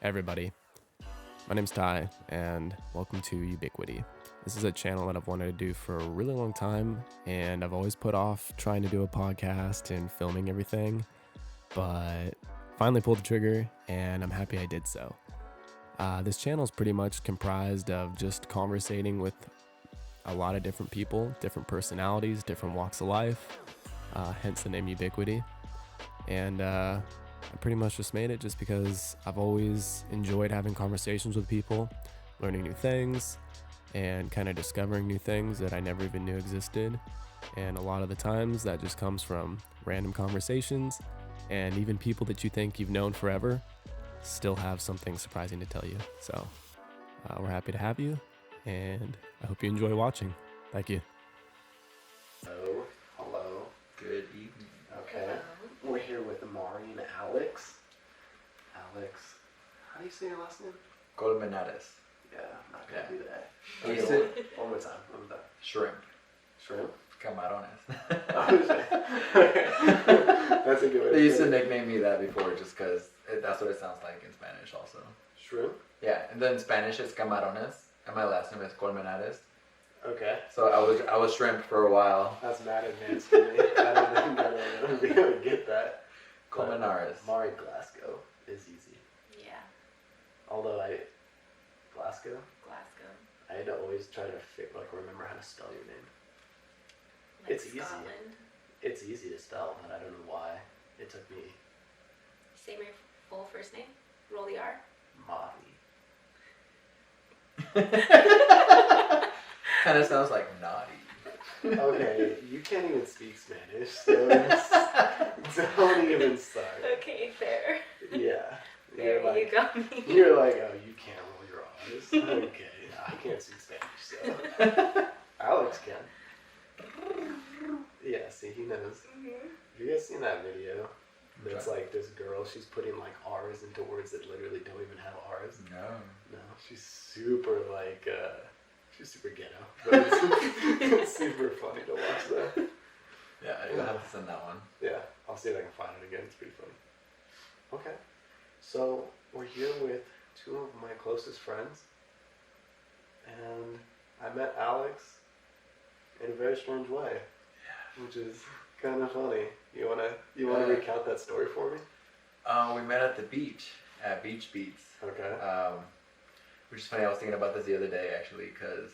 Everybody, my name's Ty, and welcome to Ubiquity. This is a channel that I've wanted to do for a really long time, and I've always put off trying to do a podcast and filming everything, but finally pulled the trigger, and I'm happy I did so. This channel is pretty much comprised of just conversating with a lot of different people, different personalities, different walks of life, hence the name Ubiquity. And I pretty much just made it just because I've always enjoyed having conversations with people, learning new things, and kind of discovering new things that I never even knew existed. And a lot of the times that just comes from random conversations, and even people that you think you've known forever still have something surprising to tell you. So we're happy to have you, and I hope you enjoy watching. Thank you. Hello. Good evening. Okay. We're here with Mari and Alex. Alex, how do you say your last name? Colmenares. Yeah, I'm not gonna do that. They Okay, used to one more time. One more time. shrimp. Shrimp? Camarones. That's a good way They used to say it. nickname me that before just because that's what it sounds like in Spanish also. Shrimp? Yeah, and then in Spanish it's camarones, and my last name is Colmenares. Okay. So I was shrimp for a while. That's mad advanced for me. I don't think I'm gonna be able to get that. Colmenares. Mari Glasgow is easy. Yeah, Although Glasgow? Glasgow. I had to always try to remember how to spell your name. Like It's easy. Scotland. It's easy to spell, but I don't know why. It took me Say my full first name. Roll the R. Mari. Kind of sounds like naughty. Okay, you can't even speak Spanish, so don't even start. Okay, fair. Yeah. There You're you got me. You're like, oh, you can't roll your R's. Okay, I can't speak Spanish, so. Alex can. Yeah, see, he knows. Mhm. Have you guys seen that video? It's like this girl, she's putting like R's into words that literally don't even have R's. No. No, she's super she's super ghetto. But it's super funny to watch that. Yeah, you'll have to send that one. Yeah, I'll see if I can find it again. It's pretty funny. Okay, so we're here with two of my closest friends, and I met Alex in a very strange way, which is kind of funny. You wanna recount that story for me? We met at the beach, at Beach Beats. Okay. Which is funny, I was thinking about this the other day actually, because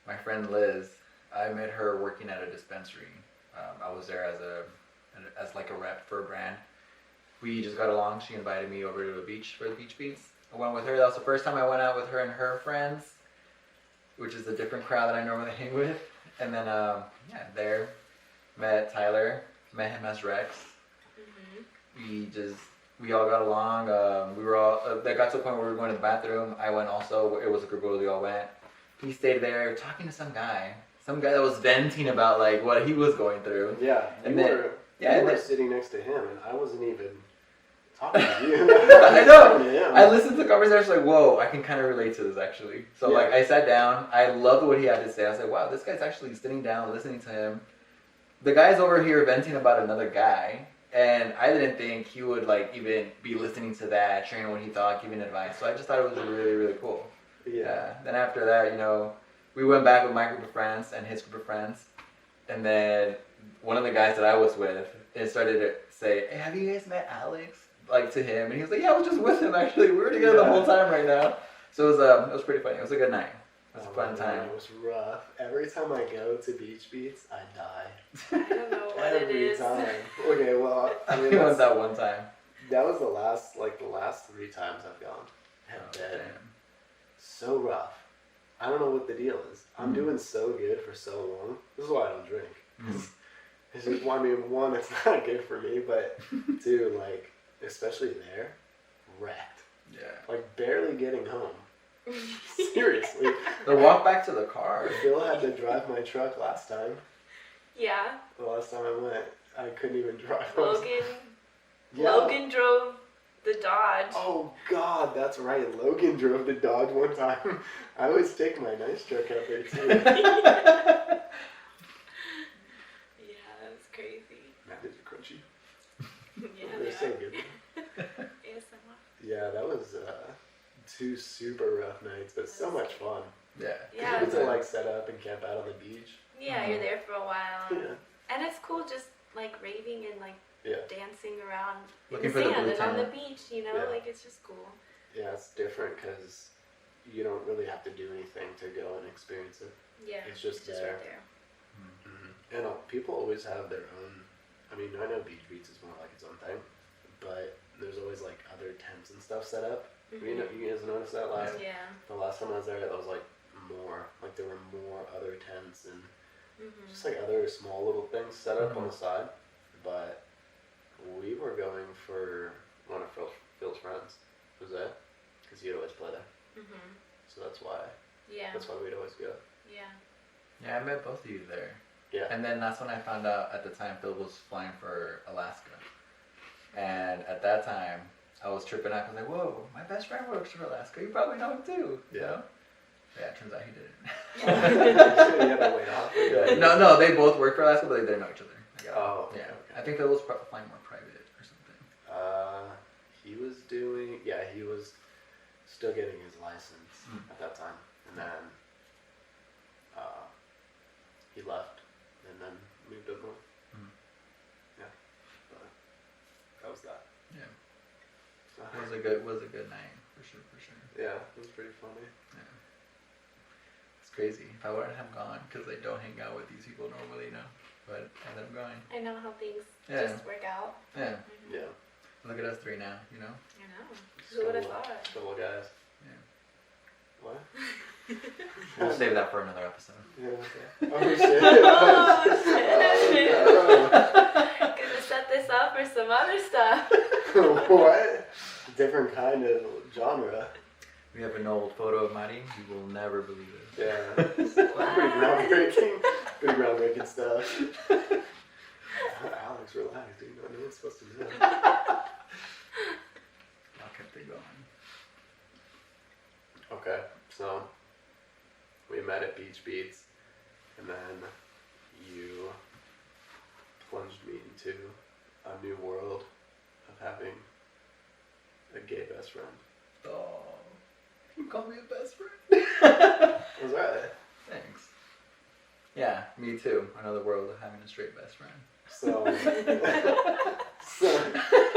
my friend Liz, I met her working at a dispensary. I was there as like a rep for a brand. We just got along. She invited me over to a beach for the Beach Beats. I went with her. That was the first time I went out with her and her friends, which is a different crowd that I normally hang with. And then, there, met Tyler, met him as Rex. Mhm. We all got along. We were all, that got to the point where we were going to the bathroom. I went also, it was a group where we all went. He stayed there talking to some guy that was venting about like what he was going through. Yeah, And then- you were then- sitting next to him, and I wasn't even talking to you. I know. Talking to him. I listened to the conversation like, whoa, I can kind of relate to this actually. So Yeah. like I sat down, I loved what he had to say. I was like, wow, this guy's actually sitting down, listening to him. The guy's over here venting about another guy, and I didn't think he would like even be listening to that, sharing what he thought, giving advice. So I just thought it was really, really cool. Yeah. Then after that, we went back with my group of friends and his group of friends, and then one of the guys that I was with, it started to say, "Hey, have you guys met Alex?" Like to him, and he was like, "Yeah, I was just with him actually. We were together the whole time right now." So it was pretty funny. It was a good night. It was a fun time. It was rough. Every time I go to Beach Beats, I die. I don't know what it Every is. time. Okay, well, I mean, We went that one time. that was the last 3 times I've gone. Oh, Dead. damn. So rough. I don't know what the deal is. I'm Mm. doing so good for so long. This is why I don't drink. Mm. It's just, I mean, one, it's not good for me, but two, especially there, wrecked. Yeah. Barely getting home. Seriously. The walk back to the car. Bill had to drive my truck last time. Yeah, The last time I went, I couldn't even drive. Logan. Yeah. Logan drove the Dodge. Oh God, that's right. Logan drove the Dodge one time. I always take my nice truck out there too. Yeah, that was crazy. That is crunchy. Yeah, They're they so are. good. ASMR. Yeah, that was 2 super rough nights, but so much fun. Yeah. Yeah. You get to like set up and camp out on the beach. Yeah, you're there for a while. Yeah. And it's cool just like raving and like Yeah. dancing around Looking in for the the sand blue and on the tent. beach, you know, Yeah. like it's just cool. Yeah, it's different because you don't really have to do anything to go and experience it. Yeah. It's just there. right there. And people always have their own. I mean, I know Beach Beats is more like its own thing, but there's always like other tents and stuff set up. You know, you guys noticed that Yeah. the last time I was there, it was like more like there were more other tents and just like other small little things set up on the side. But we were going for one of Phil's friends, Jose, because he'd always play there. So that's why Yeah. we'd always go. Yeah. Yeah, I met both of you there. Yeah. And then that's when I found out at the time Phil was flying for Alaska. And at that time, I was tripping out. I was like, whoa, my best friend works for Alaska. You probably know him too. You Yeah. know? Yeah, it turns out he didn't. You had to wait off. Yeah. No, they both work for Alaska, but they didn't know each other. Oh, Yeah. okay. I think Phil was flying more private or something. He was doing, he was still getting his license at that time. And then he left and then moved up north. Yeah. But that was that. Yeah. So, It was a good night, for sure. yeah, it was pretty funny. Yeah. It's crazy. If I wouldn't have gone, because I don't hang out with these people normally, you know. But I ended up going. I know how things Yeah. just work out. Yeah. Yeah. Look at us three now, you know? I know. Who would have thought? Couple guys. Yeah. What? We'll save that for another episode. Yeah. Okay. Oh, shit. Gonna set this up for some other stuff. Oh, no. What? Different kind of genre. We have an old photo of Mari. You will never believe it. Yeah. Pretty groundbreaking. Pretty groundbreaking stuff. Alex, relax, dude. No one's supposed to know. I kept it going. Okay, so we met at Beach Beats, and then you plunged me into a new world of having a gay best friend. Oh, you call me a best friend? Was that? Thanks. Yeah, me too. Another world of having a straight best friend. So,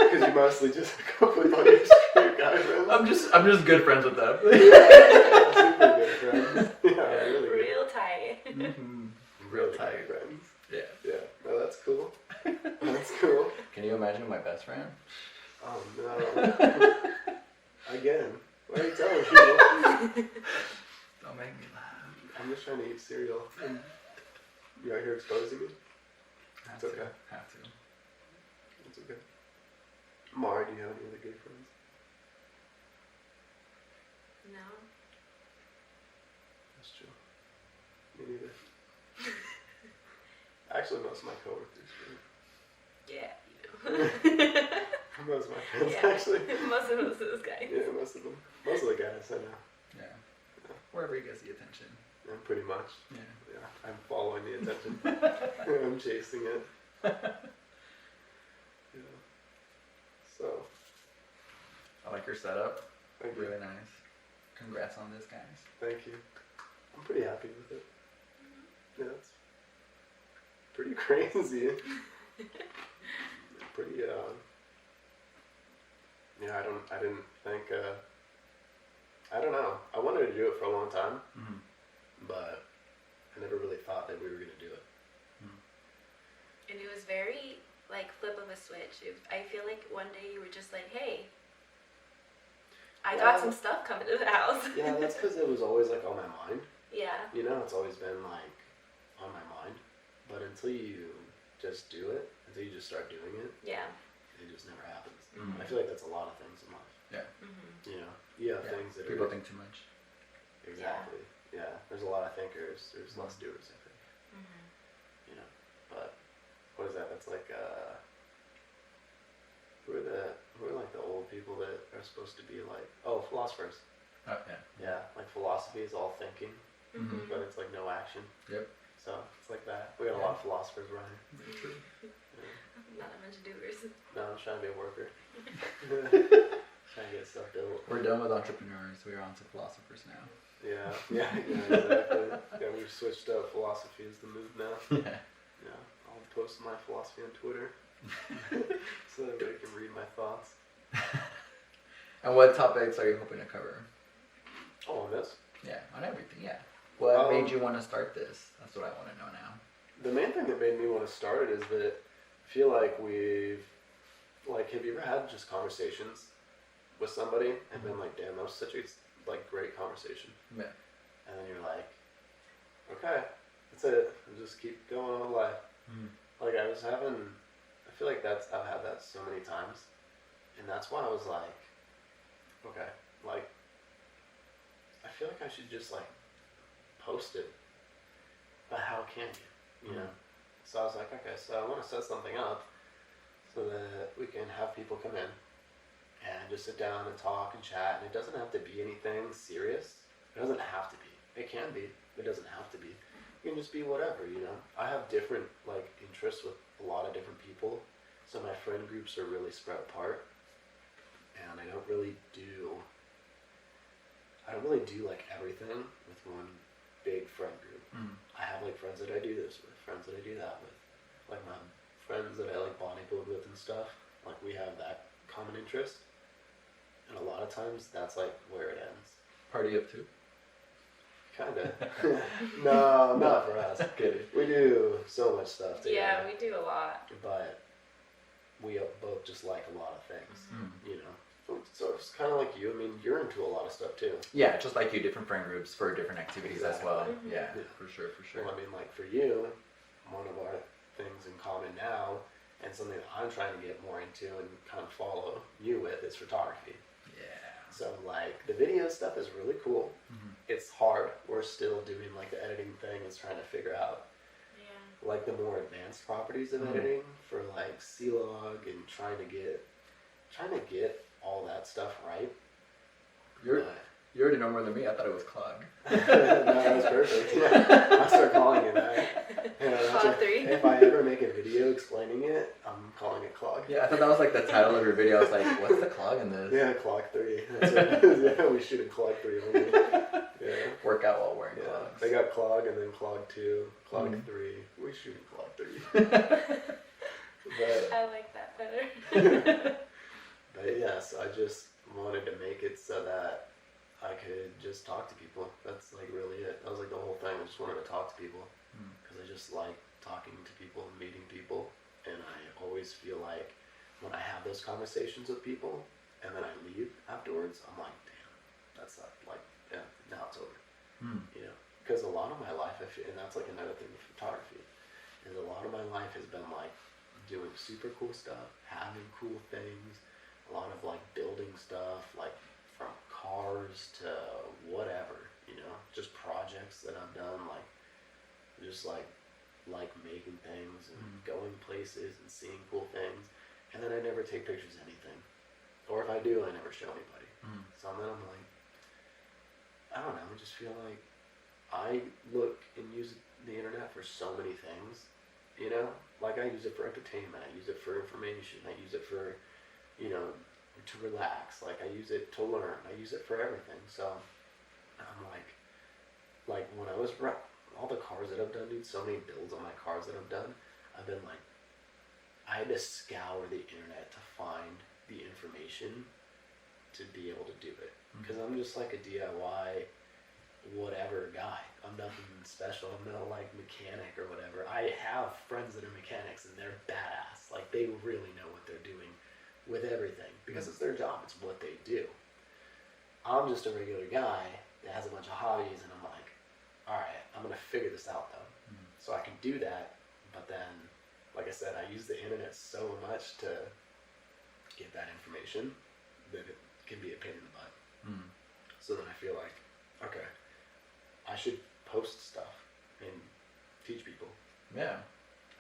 because you mostly just go with all your straight guy friends. I'm just good friends with them. Super good friends. Yeah, really good. Real tight. Mm-hmm. Real tight friends. Yeah. Yeah, no, that's cool. That's cool. Can you imagine my best friend? Oh no. Again, why are you telling people? Don't make me laugh. I'm just trying to eat cereal. And you out here exposing me? Have It's to. okay. Have to. It's okay. Mara, do you have any other gay friends? No. That's true. Me neither. Actually, most of my coworkers do. Yeah, you know. Most of my friends, Yeah. actually. most of those guys. Yeah, most of them. Most of the guys I know. Yeah. Wherever he gets the attention. Yeah, pretty much. Yeah. Yeah, I'm following the attention. I'm chasing it. Yeah. So, I like your setup. thank you. Really nice. Congrats on this, guys. Thank you. I'm pretty happy with it. Yeah, it's pretty crazy. Pretty, yeah, I didn't think, I don't know. I wanted to do it for a long time, Mm-hmm. but I never really thought that we were going to do it. And it was very like flip of a switch. I feel like one day you were just like, hey, I got Yeah. some stuff coming to the house. Yeah, that's because it was always like on my mind. Yeah. You know, it's always been like on my mind. But until you just do it, until you just start doing it, Yeah. it just never happens. Mhm. I feel like that's a lot of things in life. Mm-hmm. You know, you have Yeah. things that People are think too much. exactly. Yeah. There's a lot of thinkers. There's less doers, I think. Mm-hmm. You know, but what is that? That's like who are like the old people that are supposed to be like philosophers. Oh, yeah. Yeah, like philosophy is all thinking, Mm-hmm. but it's like no action. Yep. So it's like that. We got a lot of philosophers running. Very true. Yeah. Not a bunch of doers. No, I'm trying to be a worker. trying to get stuff built. We're done with entrepreneurs. We're on to philosophers now. Yeah, exactly. Yeah, we've switched up. Philosophy is the move now. Yeah. Yeah, I'll post my philosophy on Twitter so that everybody can read my thoughts. And what topics are you hoping to cover? Oh, on this? Yeah, on everything. Yeah. What made you want to start this? That's what I want to know now. The main thing that made me want to start it is that I feel like have you ever had just conversations with somebody and been like, damn, that was such a great conversation. Yeah. And then you're like, okay, that's it. And just keep going on with life. Like I feel like I've had that so many times. And that's why I was like, okay, like, I feel like I should just post it. But how can you? You know? So I was like, okay, so I want to set something up so that we can have people come in and just sit down and talk and chat. And it doesn't have to be anything serious. It doesn't have to be. It can be. It doesn't have to be. It can just be whatever, you know. I have different interests with a lot of different people. So my friend groups are really spread apart. And I don't really do everything with one big friend group. I have friends that I do this with, friends that I do that with. Like my friends that I bodybuild with and stuff. Like we have that common interest. And a lot of times that's where it ends. Party of two? Kinda. No, not for us. Kidding. We do so much stuff together. Yeah, we do a lot. But we both just like a lot of things, you know. So it's kind of like you. I mean, you're into a lot of stuff too. Yeah, just like you, different friend groups for different activities as well. Mhm. Yeah, Yeah. for sure. Well, I mean, for you, one of our things in common now, and something that I'm trying to get more into and kind of follow you with, is photography. Yeah. So the video stuff is really cool. It's hard. We're still doing the editing thing, is trying to figure out Yeah. the more advanced properties of editing for C-Log and trying to get all that stuff right. You already know more than me. I thought it was Clog. No, that was perfect. Yeah. I'll start calling it that. Clog 3. If I ever make a video explaining it, I'm calling it Clog. Yeah, I thought that was the title of your video. I was like, what's the Clog in this? Yeah, Clog 3. That's what it is. Yeah, we shoot in Clog 3 only. Yeah. Workout while wearing Yeah. clogs. They got Clog and then Clog 2, Clog 3. We shoot in Clog 3. But I like that better. But yes, I just wanted to make it so that I could just talk to people. That's really it. That was the whole thing. I just wanted to talk to people because I just like talking to people and meeting people. And I always feel like when I have those conversations with people and then I leave afterwards, I'm like, damn, that's not yeah, now it's over. You know, because a lot of my life, and that's another thing with photography, is a lot of my life has been doing super cool stuff, having cool things. A lot of building stuff, from cars to whatever, you know, just projects that I've done, just making things and going places and seeing cool things. And then I never take pictures of anything, or if I do, I never show anybody. So then I'm I don't know, I just feel like I look and use the internet for so many things, you know, I use it for entertainment, I use it for information, I use it for, you know, to relax. I use it to learn. I use it for everything. So I'm when I was all the cars that I've done, dude, so many builds on my cars that I've done, I've been I had to scour the internet to find the information to be able to do it. Because I'm just a DIY whatever guy. I'm nothing special. I'm not mechanic or whatever. I have friends that are mechanics and they're badass. They really know what they're doing with everything because it's their job. It's what they do. I'm just a regular guy that has a bunch of hobbies, and I'm all right, I'm gonna figure this out though. So I can do that, but then, like I said, I use the internet so much to get that information that it can be a pain in the butt. So then I feel okay, I should post stuff and teach people. Yeah.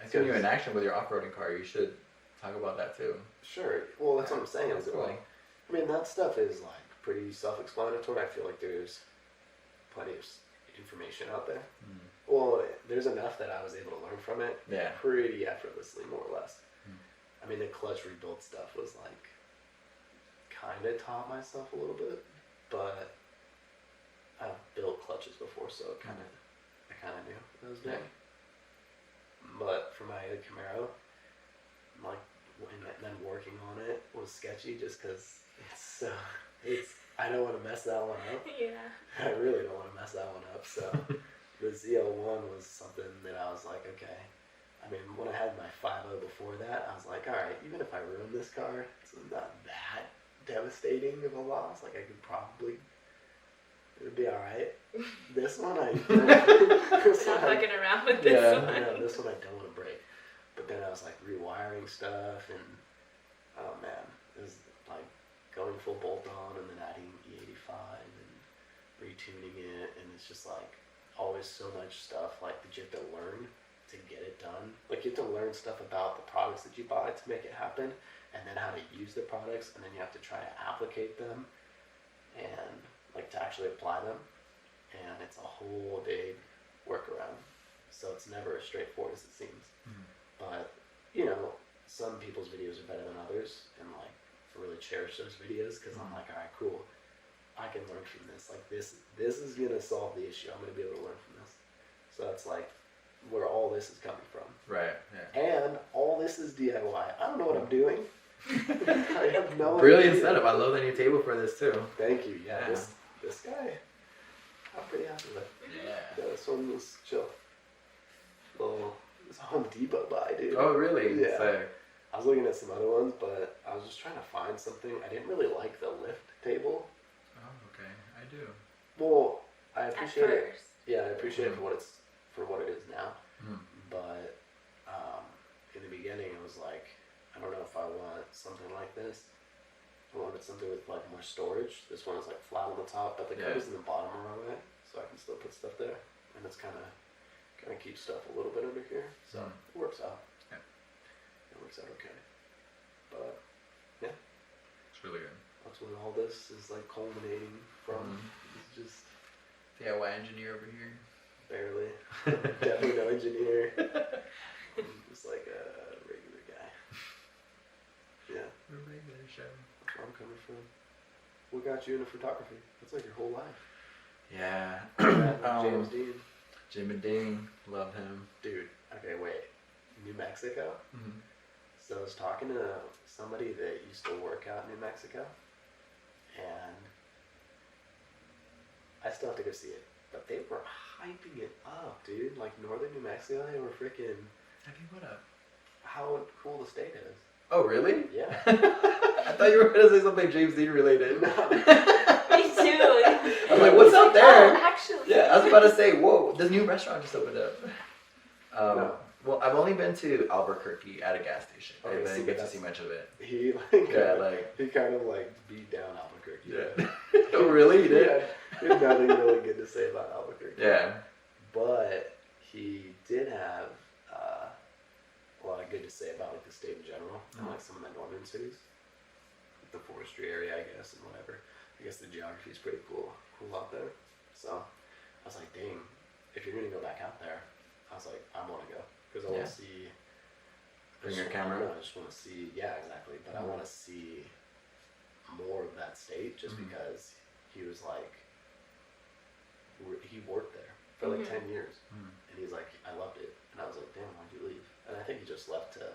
I seen you in action with your off-roading car. You should talk about that too. Sure. Well, that's what I'm saying. That's cool. I mean, that stuff is pretty self-explanatory. I feel like there's plenty of information out there. Well, there's enough that I was able to learn from it. Yeah. Pretty effortlessly, more or less. I mean, the clutch rebuild stuff was kind of taught myself a little bit, but I've built clutches before, so I kind of knew what I was doing. But for my Camaro, like, and then working on it was sketchy just because I don't want to mess that one up. Yeah. I really don't want to mess that one up. So the ZL1 was something that I was like, okay. I mean, when I had my 5.0 before that, I was like, all right, even if I ruin this car, it's not that devastating of a loss. Like, I could probably, it would be all right. This one, Not fucking around with this one. No, this one I don't want to break. But then I was like rewiring stuff, and oh man, it was like going full bolt on and then adding E85 and retuning it, and it's just like always so much stuff like that you have to learn to get it done. Like you have to learn stuff about the products that you buy to make it happen, and then how to use the products, and then you have to try to applicate them and like to actually apply them, and it's a whole big workaround. So it's never as straightforward as it seems. But you know, some people's videos are better than others, and like I really cherish those videos because I'm like, all right, cool, I can learn from this. Like this is gonna solve the issue. I'm gonna be able to learn from this. So that's like where all this is coming from. Right. Yeah. And all this is DIY. I don't know what I'm doing. I have no Brilliant idea. setup. I love the new table for this too. Thank you. Yeah. Yeah. This guy, I'm pretty happy with. Yeah. This one was chill. It's a Home Depot buy, dude. Oh really? Yeah. Sick. I was looking at some other ones, but I was just trying to find something. I didn't really like the lift table. Oh okay. I do. Well, I At appreciate it. first. Yeah, I appreciate it for what it is now. Mm. But in the beginning, it was like, I don't know if I want something like this. I wanted something with like more storage. This one is like flat on the top, but the Yeah. covers in the bottom are wrong way, so I can still put stuff there, and it's kind of keeps stuff a little bit under here. So Mm. it works out. Yeah. It works out okay. But It's really good. that's what all this is like culminating from. It's just DIY engineer over here. barely. Definitely no engineer. I'm just like a regular guy. Yeah, A regular show. that's where I'm coming from. What got you into photography? That's like your whole life. Yeah. James Dean. Jim and Dean, love him. Dude, okay, wait. New Mexico? Mm-hmm. So I was talking to somebody that used to work out in New Mexico, and I still have to go see it. But they were hyping it up, dude. Like northern New Mexico, they were freaking Okay, what up? how cool the state is. Oh, really? Yeah. I thought you were going to say something James Dean related. Me too. I'm like, what's up there? Oh, actually. Yeah, I was about to say, whoa, this new restaurant just opened up. No. Well, I've only been to Albuquerque at a gas station. Okay, I didn't see, get to that's- see much of it. He like Yeah, like, he kind of like beat down Albuquerque. yeah. Oh, really? You did? He had nothing really good to say about Albuquerque. Yeah. But he did have a lot of good to say about like the state in general, and like some of the northern cities, the forestry area, I guess, and whatever. I guess the geography is pretty cool out there. So I was like, dang, if you're gonna go back out there, I was like, I want to go because I want Yeah. to see. Bring your camera? I just want to see. Yeah, exactly. But I want to see more of that state, just Mhm. because he was like, he worked there for like 10 years. Mm. And he's like, I loved it. And I was like, damn, why'd you leave? And I think he just left to,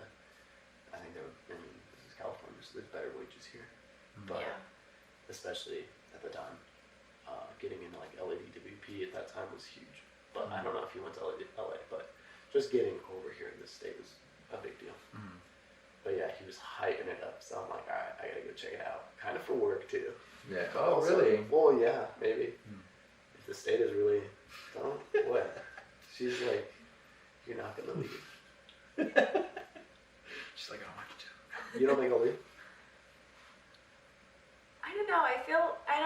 I think they were, I mean, this is California, so there's better wages here. But Yeah. especially at the time, getting into like LADWP at that time was huge. But I don't know if he went to LA, but just getting over here in this state was a big deal. Mm. But yeah, he was hyping it up. So I'm like, all right, I gotta go check it out. Kind of for work too. Yeah. But Oh, also- really? Well, yeah, maybe. Hmm. If the state is really, don't, what? She's like, you're not gonna leave. She's like, I don't want you to. You don't think I'll leave? I don't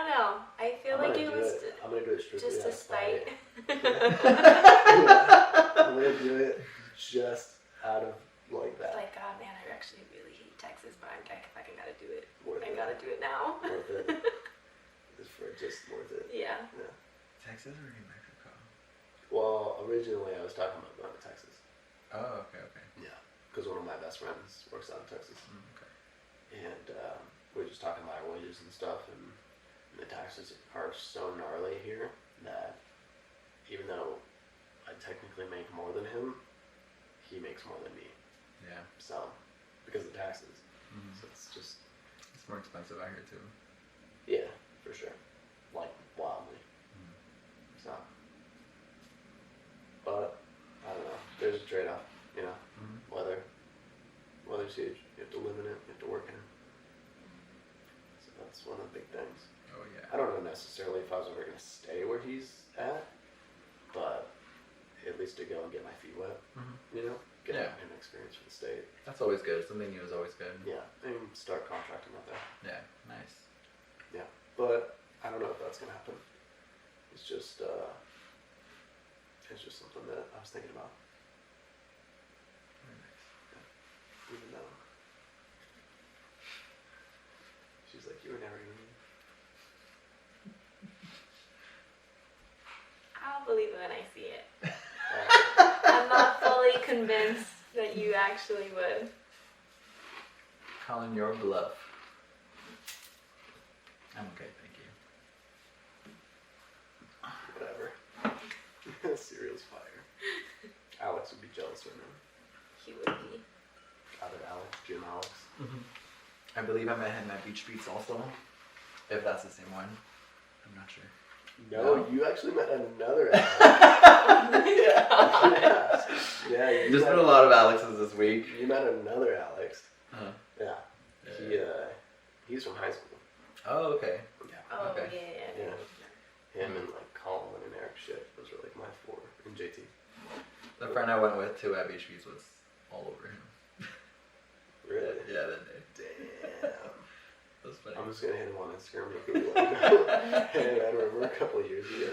know. I feel I'm like gonna it do was I'm gonna do it strictly just out a of spite. spite. Yeah. I'm gonna do it just out of like that. Like, God, man, I actually really hate Texas, but I fucking gotta do it. Worth I it. gotta do it now. Worth it. Just worth it. Yeah. Yeah. Texas or New Mexico? Well, originally I was talking about going to Texas. Oh, okay, okay. Yeah. Because one of my best friends works out in Texas. Mm, okay. And we were just talking about our wages and stuff, and the taxes are so gnarly here that even though I technically make more than him, he makes more than me. Yeah. So, because of the taxes. Mm-hmm. So it's just, It's more expensive out here too. yeah, for sure. Like, wildly. Mm-hmm. So, but, I don't know. There's a trade off, you know. Mm-hmm. Weather's huge. You have to live in it, you have to work in it. So that's one of the big things. Oh yeah. I don't know necessarily if I was ever going to stay where he's at, but at least to go and get my feet wet, Mm-hmm. you know? Get Yeah. an experience for the state. That's always good. Something new is always good. Yeah, and start contracting out there. Yeah. Nice. Yeah, but I don't know if that's going to happen. It's just something that I was thinking about. Very nice. Even though she's like, you were never gonna leave. I'll believe it when I see it. Alright. I'm not fully convinced that you actually would. Calling your bluff. I'm okay, thank you. Whatever. Cereal's fire. Alex would be jealous right now. He would be. Other Alex, Jim Alex. I believe I met him at Beach Beats also. If that's the same one. I'm not sure. No, No? you actually met another Alex. Yeah. Yeah, you There's met, been a lot of Alexes this week. you met another Alex. Uh-huh. Yeah. He's from high school. Oh, okay. Yeah. Oh, Okay. yeah. Him and like Colin and Eric shit. Those were like my four. And JT. The friend I went with too at Beach Beats was all over him. Really? Yeah, that day. Damn. That was funny. I'm just gonna hit him on Instagram real quick. Hey, I remember a couple of years ago.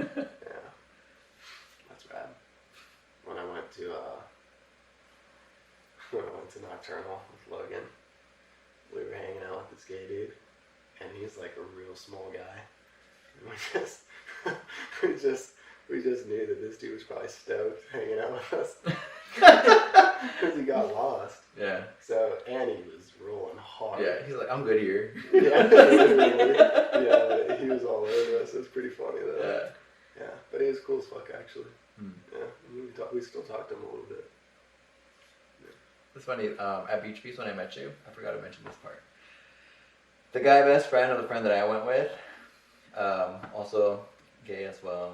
Yeah. That's rad. When I went to Nocturnal with Logan, we were hanging out with this gay dude, and he's like a real small guy. And we just knew that this dude was probably stoked hanging out with us because he got lost. Yeah. So Annie was rolling hard. Yeah, he's like, I'm good here. Yeah, literally. Yeah, he was all over us. It was pretty funny though. Yeah. Yeah, but he was cool as fuck actually. Hmm. Yeah, we still talked to him a little bit. It's funny, at Beach Beats when I met you, I forgot to mention this part. The guy best friend of the friend that I went with, also gay as well.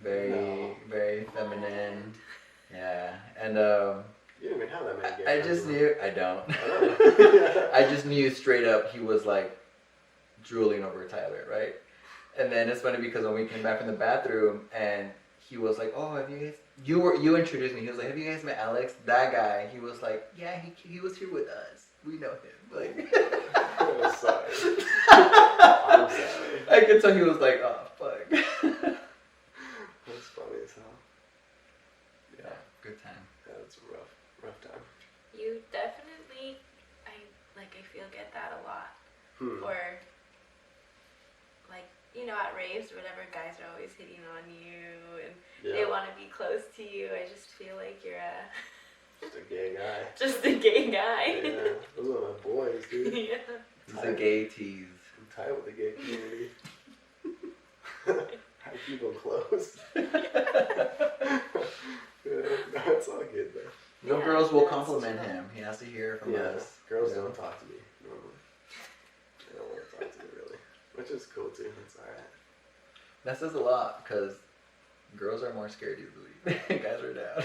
Very feminine. Yeah. And You didn't even have that many gay I friends, just huh? knew, I don't. Oh. I just knew straight up he was like drooling over Tyler, right? And then it's funny because when we came back from the bathroom and he was like, "Oh, have you guys?" You introduced me. He was like, "Have you guys met Alex?" That guy. He was like, "Yeah, he was here with us. We know him." Like, I'm sorry. I'm sorry. I could tell he was like, "Oh fuck." That's funny as hell. Yeah, good time. Yeah, it's a rough time. You definitely, I feel get that a lot. Hmm. Or, like, you know, at raves or whatever, guys are always hitting on you and they Yeah, want to be close to you. I just feel like you're just a gay guy. just a gay guy. Yeah, those are my boys, dude. Yeah. It's a gay tease. I'm tight with the gay community. I keep them close. Yeah, that's all good though. No Yeah, girls will that's compliment true. him. He has to hear from Yeah, us. girls you know? don't talk to me normally. They don't want to talk to me really, which is cool too. That's alright. That says a lot because girls are more scared easily. Guys are down.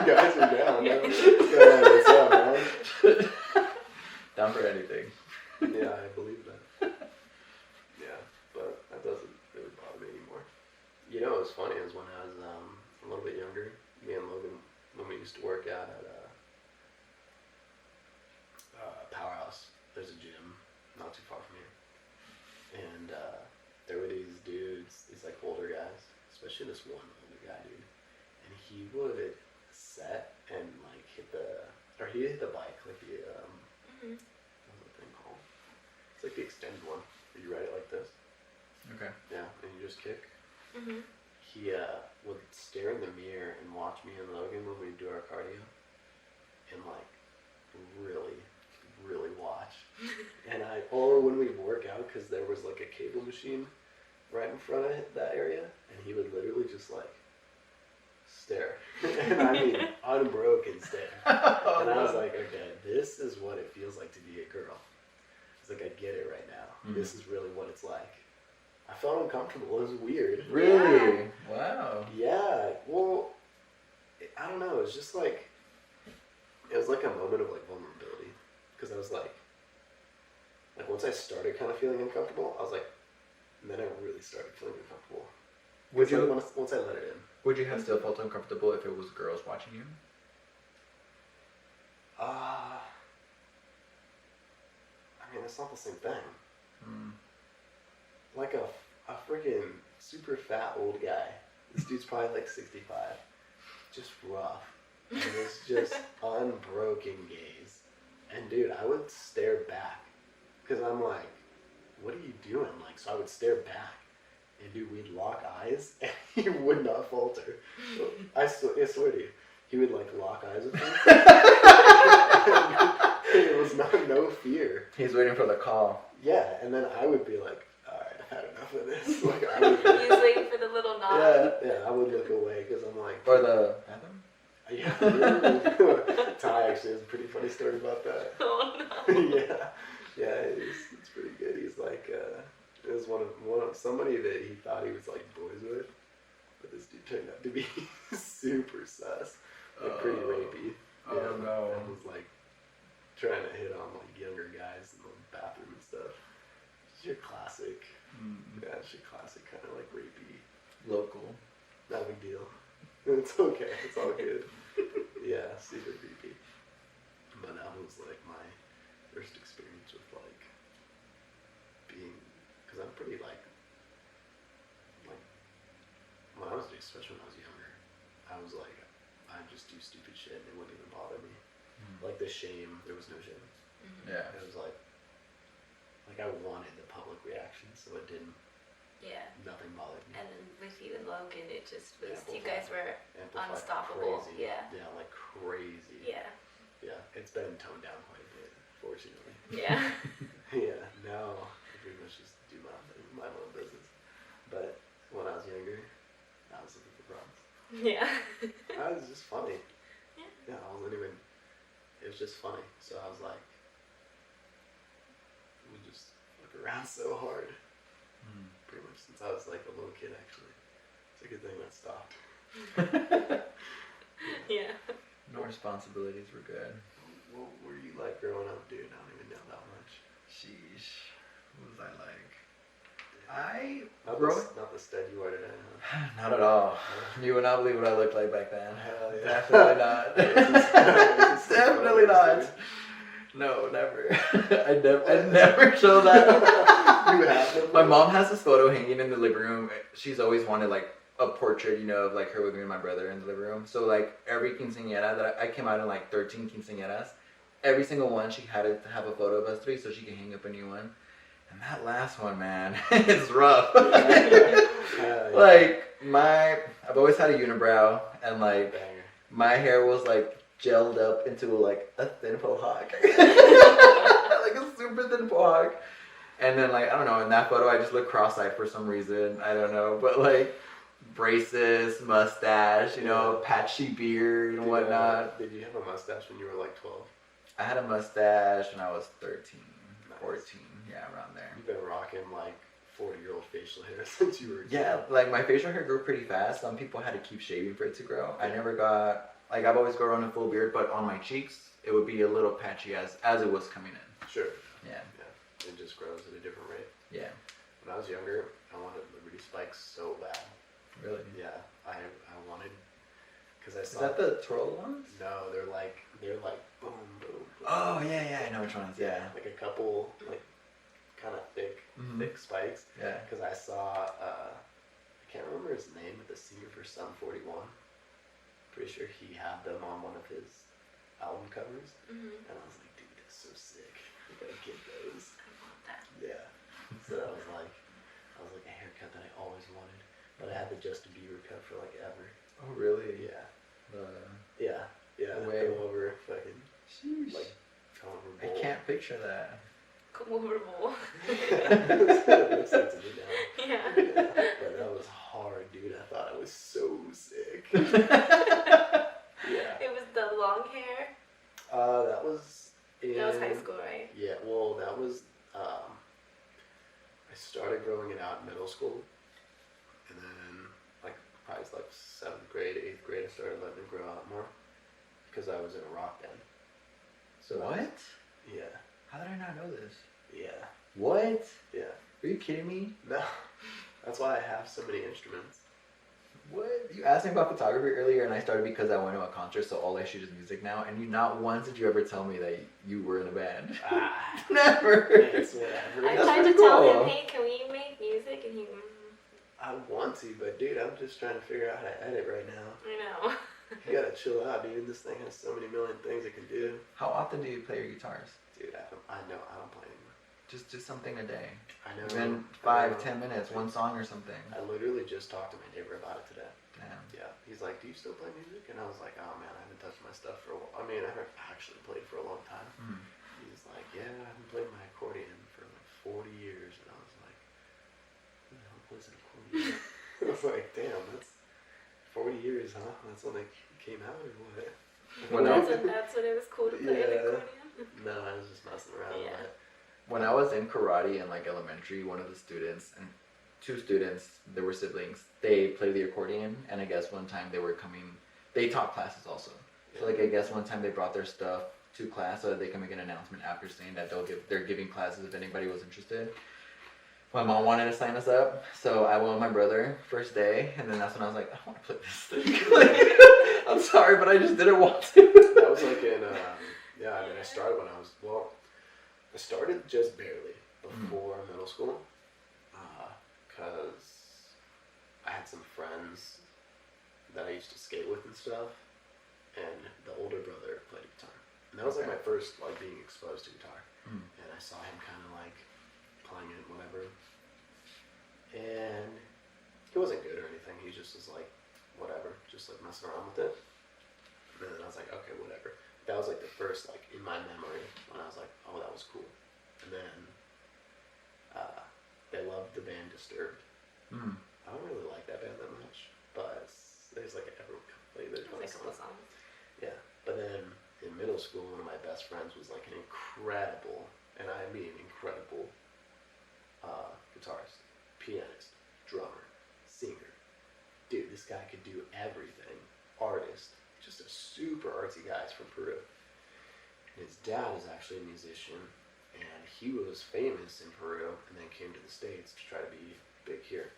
Guys are down. Man. Yeah, what's up, man? Down for anything. Yeah, I believe that. Yeah, but that doesn't really bother me anymore. You know, what's funny is when I was a little bit younger, me and Logan, when we used to work out at Powerhouse, there's a gym not too far from here, and there were these dudes, these like older guys, especially this one older guy, dude, and he would set and like hit the bike, like the Mhm. what's that thing called? It's like the extended one, where you ride it like this. Okay. Yeah, and you just kick. Mhm. He would stare in the mirror and watch me and Logan when we do our cardio, and like really, really watch or when we'd work out, because there was like a cable machine right in front of that area, and he would literally just like stare. And I mean, unbroken stare. And I was like, okay, this is what it feels like to be a girl. It's like, I get it right now. Mhm. This is really what it's like. I felt uncomfortable. It was weird. Really? Wow. Yeah. Well, I don't know. It was just like, it was like a moment of like vulnerability. Because I was like once I started kind of feeling uncomfortable, I was like, and then I really started feeling uncomfortable. Would you Once I let it in. would you have still felt uncomfortable if it was girls watching you? I mean, it's not the same thing. Hmm. Like a freaking super fat old guy. This dude's probably like 65. Just rough. And it's just unbroken gaze. And dude, I would stare back. Because I'm like, what are you doing? Like, so I would stare back. And dude, we'd lock eyes. And he would not falter. I swear to you. He would like lock eyes with me. It was no fear. He's waiting for the call. Yeah, and then I would be like, alright, I've had enough of this. Like, I would He was waiting for the little nod. I would look away because I'm like, Or the bathroom? yeah. Ty actually has a pretty funny story about that. Oh no. yeah, it's pretty good. He's like, it was one of somebody that he thought he was like boys with, but this dude turned out to be super sus, like pretty rapey. Oh, no. And was like trying to hit on like younger guys in the bathroom and stuff. It's your classic, yeah, it's your classic kind of like rapey. Local. Not a big deal. It's okay. It's all good. Yeah, super creepy. But that was like my first experience with like being, because I'm pretty like when I was, especially when I was younger, I was like, I'd just do stupid shit and it wouldn't even bother me. Like the shame, there was no shame. Yeah. It was like I wanted the public reaction, so it didn't. Yeah. Nothing bothered me. And then with you and Logan, it just was, you Amplified. guys were Amplified unstoppable. crazy. Yeah. Yeah, like crazy. Yeah. Yeah, it's been toned down quite a bit, fortunately. Yeah. Yeah, now I pretty much just do my thing, my own business. But when I was younger, I was looking for problems. Yeah. I was just funny. Yeah. Yeah, I wasn't even. It was just funny. So I was like, we just fuck around so hard. Pretty much since I was like a little kid, actually. It's a good thing that stopped. Yeah. No responsibilities were good. What were you like growing up, dude? I don't even know that much. Sheesh. What was I like? Not the stud you are today, huh? Not at all. You would not believe what I looked like back then. Hell yeah. Definitely not. This is Definitely funny, not. dude. No, never. I never show that. You have them? My mom has this photo hanging in the living room. She's always wanted like a portrait, you know, of like her with me and my brother in the living room. So like every quinceañera that I came out in like 13 quinceañeras, every single one she had to have a photo of us three so she could hang up a new one. And that last one, man, it's rough. Yeah. Like I've always had a unibrow, and like Banger. my hair was like gelled up into like a thin faux hawk, like a super thin faux hawk. And then like I don't know, in that photo I just look cross-eyed for some reason. I don't know, but like braces, mustache, you know, patchy beard and whatnot. Did you have a mustache when you were like 12? I had a mustache when I was 13, Nice. 14, yeah, around there. You've been rocking like 40-year-old facial hair since you were a kid. Yeah, like my facial hair grew pretty fast. Some people had to keep shaving for it to grow. I never got, like I've always grown a full beard, but on my cheeks, it would be a little patchy as it was coming in. Sure. Yeah, Yeah. It just grows at a different rate. yeah, When I was younger, I wanted Liberty Spikes so bad. really. Yeah, I wanted, because I Is saw. that the twirl ones? No, they're like boom, boom, boom. Oh, yeah, I know which ones, yeah. Like a couple, like, kind of thick spikes. Yeah. Because I saw, I can't remember his name, but the singer for Sum 41. Pretty sure he had them on one of his album covers. Mm-hmm. And I was like, dude, that's so sick. I gotta get those. I want that. Yeah. So that was like a haircut that I always wanted. But I had the Justin Bieber cut for like ever. Oh, really? Yeah. The Yeah. wave. Come over, fucking, sheesh. like, come over I bowl. can't picture that. Comfortable. Listen to me now. Yeah. But that was hard, dude. I thought I was so sick. Yeah. It was the long hair. That was in. That was high school, right? Yeah. Well, that was. I started growing it out in middle school, and then like probably like 7th grade, 8th grade, I started letting it grow out more because I was in a rock band. So that was- What? yeah. How did I not know this? Yeah. What? Yeah. Are you kidding me? No. That's why I have so many instruments. What? You asked me about photography earlier, and I started because I went to a concert, so all I shoot is music now. And you not once did you ever tell me that you were in a band. Ah. Never. It's whatever. I That's tried to pretty tell cool. him, hey, can we make music? And he, I want to, but dude, I'm just trying to figure out how to edit right now. I know. You gotta chill out, dude. This thing has so many million things it can do. How often do you play your guitars? Dude, I know I don't play anymore. Just something a day. I know. Even I 5, know. 10 minutes, one song or something. I literally just talked to my neighbor about it today. Damn. Yeah, he's like, "Do you still play music?" And I was like, "Oh man, I haven't touched my stuff for a while. I mean, I haven't actually played for a long time." Mm. He's like, "Yeah, I haven't played my accordion for like 40 years," and I was like, "Who the hell plays an accordion?" I was like, "Damn, that's 40 years, huh? That's when they came out, or what?" When I- That's when it was cool to play an Yeah. accordion. No, I was just messing around. Yeah. But When I was in karate in like elementary, one of the students and 2 students, they were siblings. They played the accordion, and I guess one time they were coming. They taught classes also. So like I guess one time they brought their stuff to class so that they can make an announcement after saying that they're giving classes if anybody was interested. My mom wanted to sign us up, so I went with my brother first day, and then that's when I was like, I don't want to play this thing. Like, I'm sorry, but I just didn't want to. that was like in, yeah, I mean, I started when I was, well, I started just barely before middle school, because I had some friends that I used to skate with and stuff, and the older brother played guitar. And that was like Okay. my first, like, being exposed to guitar. Mm. And I saw him kind of, like, playing it, whatever. And he wasn't good or anything, he just was like, whatever, just like messing around with it. And then I was like, okay, whatever. That was like the first, like, in my memory, when I was like, oh, that was cool. And then, they loved the band Disturbed. Mm. I don't really like that band that much, but there's like everyone can play their It was like a cool songs. song. Yeah, but then in middle school, one of my best friends was like an incredible, and I mean incredible, guitarist, pianist, drummer, singer. Dude, this guy could do everything. Artist, just a super artsy guy. He's from Peru. And his dad is actually a musician, and he was famous in Peru, and then came to the States to try to be big here.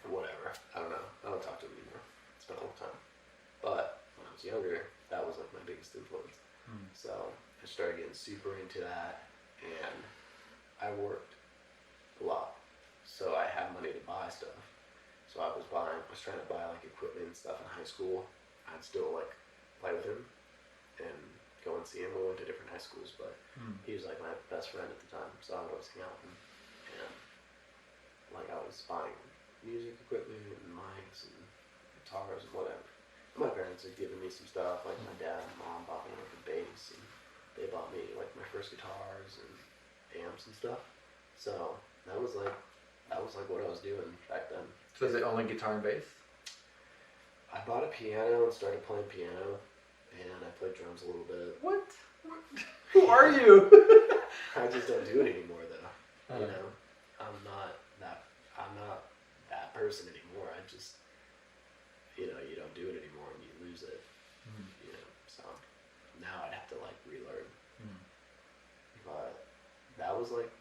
Whatever. I don't know. I don't talk to him anymore. It's been a long time. But when I was younger, that was like my biggest influence. Mm. So I started getting super into that, and I worked a lot. So I had money to buy stuff. So I was trying to buy like equipment and stuff in high school. I'd still like play with him and go and see him. We went to different high schools, but Mm. he was like my best friend at the time. So I would always hang out with him. And like I was buying music equipment and mics and guitars and whatever. And my parents had given me some stuff, like my dad and mom bought me like a bass, and they bought me like my first guitars and amps and stuff. So that was like what I was doing back then. So is it only guitar and bass? I bought a piano and started playing piano, and I played drums a little bit. What? Who are you? I just don't do it anymore though. Uh. You know, I'm not that person anymore. I just, you know, you don't do it anymore and you lose it. Mm. You know, so now I'd have to like relearn. Mm. But that was like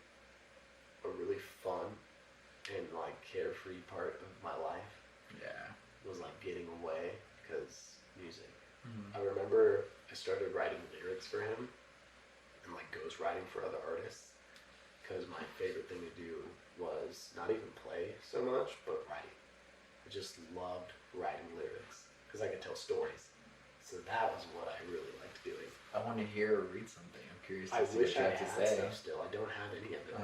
a really fun and like carefree part of my life. Yeah. Was like getting away because music. Mm. I remember I started writing lyrics for him and like ghost writing for other artists because my favorite thing to do was not even play so much but write. I just loved writing lyrics because I could tell stories. So that was what I really liked doing. I want to hear or read something. I'm curious to I see wish what you I have to had say. stuff still. I don't have any of it.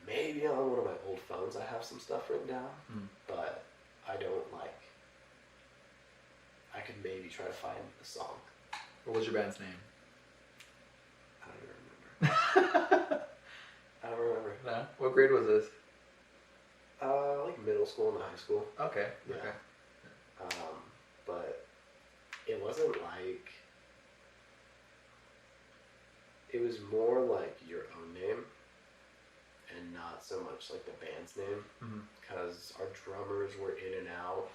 Maybe on one of my old phones I have some stuff written down, Mm. but I don't like. I could maybe try to find a song. What was your band's name? I don't even remember. I don't remember. No. What grade was this? Like middle school and high school. Okay. Yeah. Okay. But it wasn't like. It was more like your own name, and not so much like the band's name, because our drummers were in and out.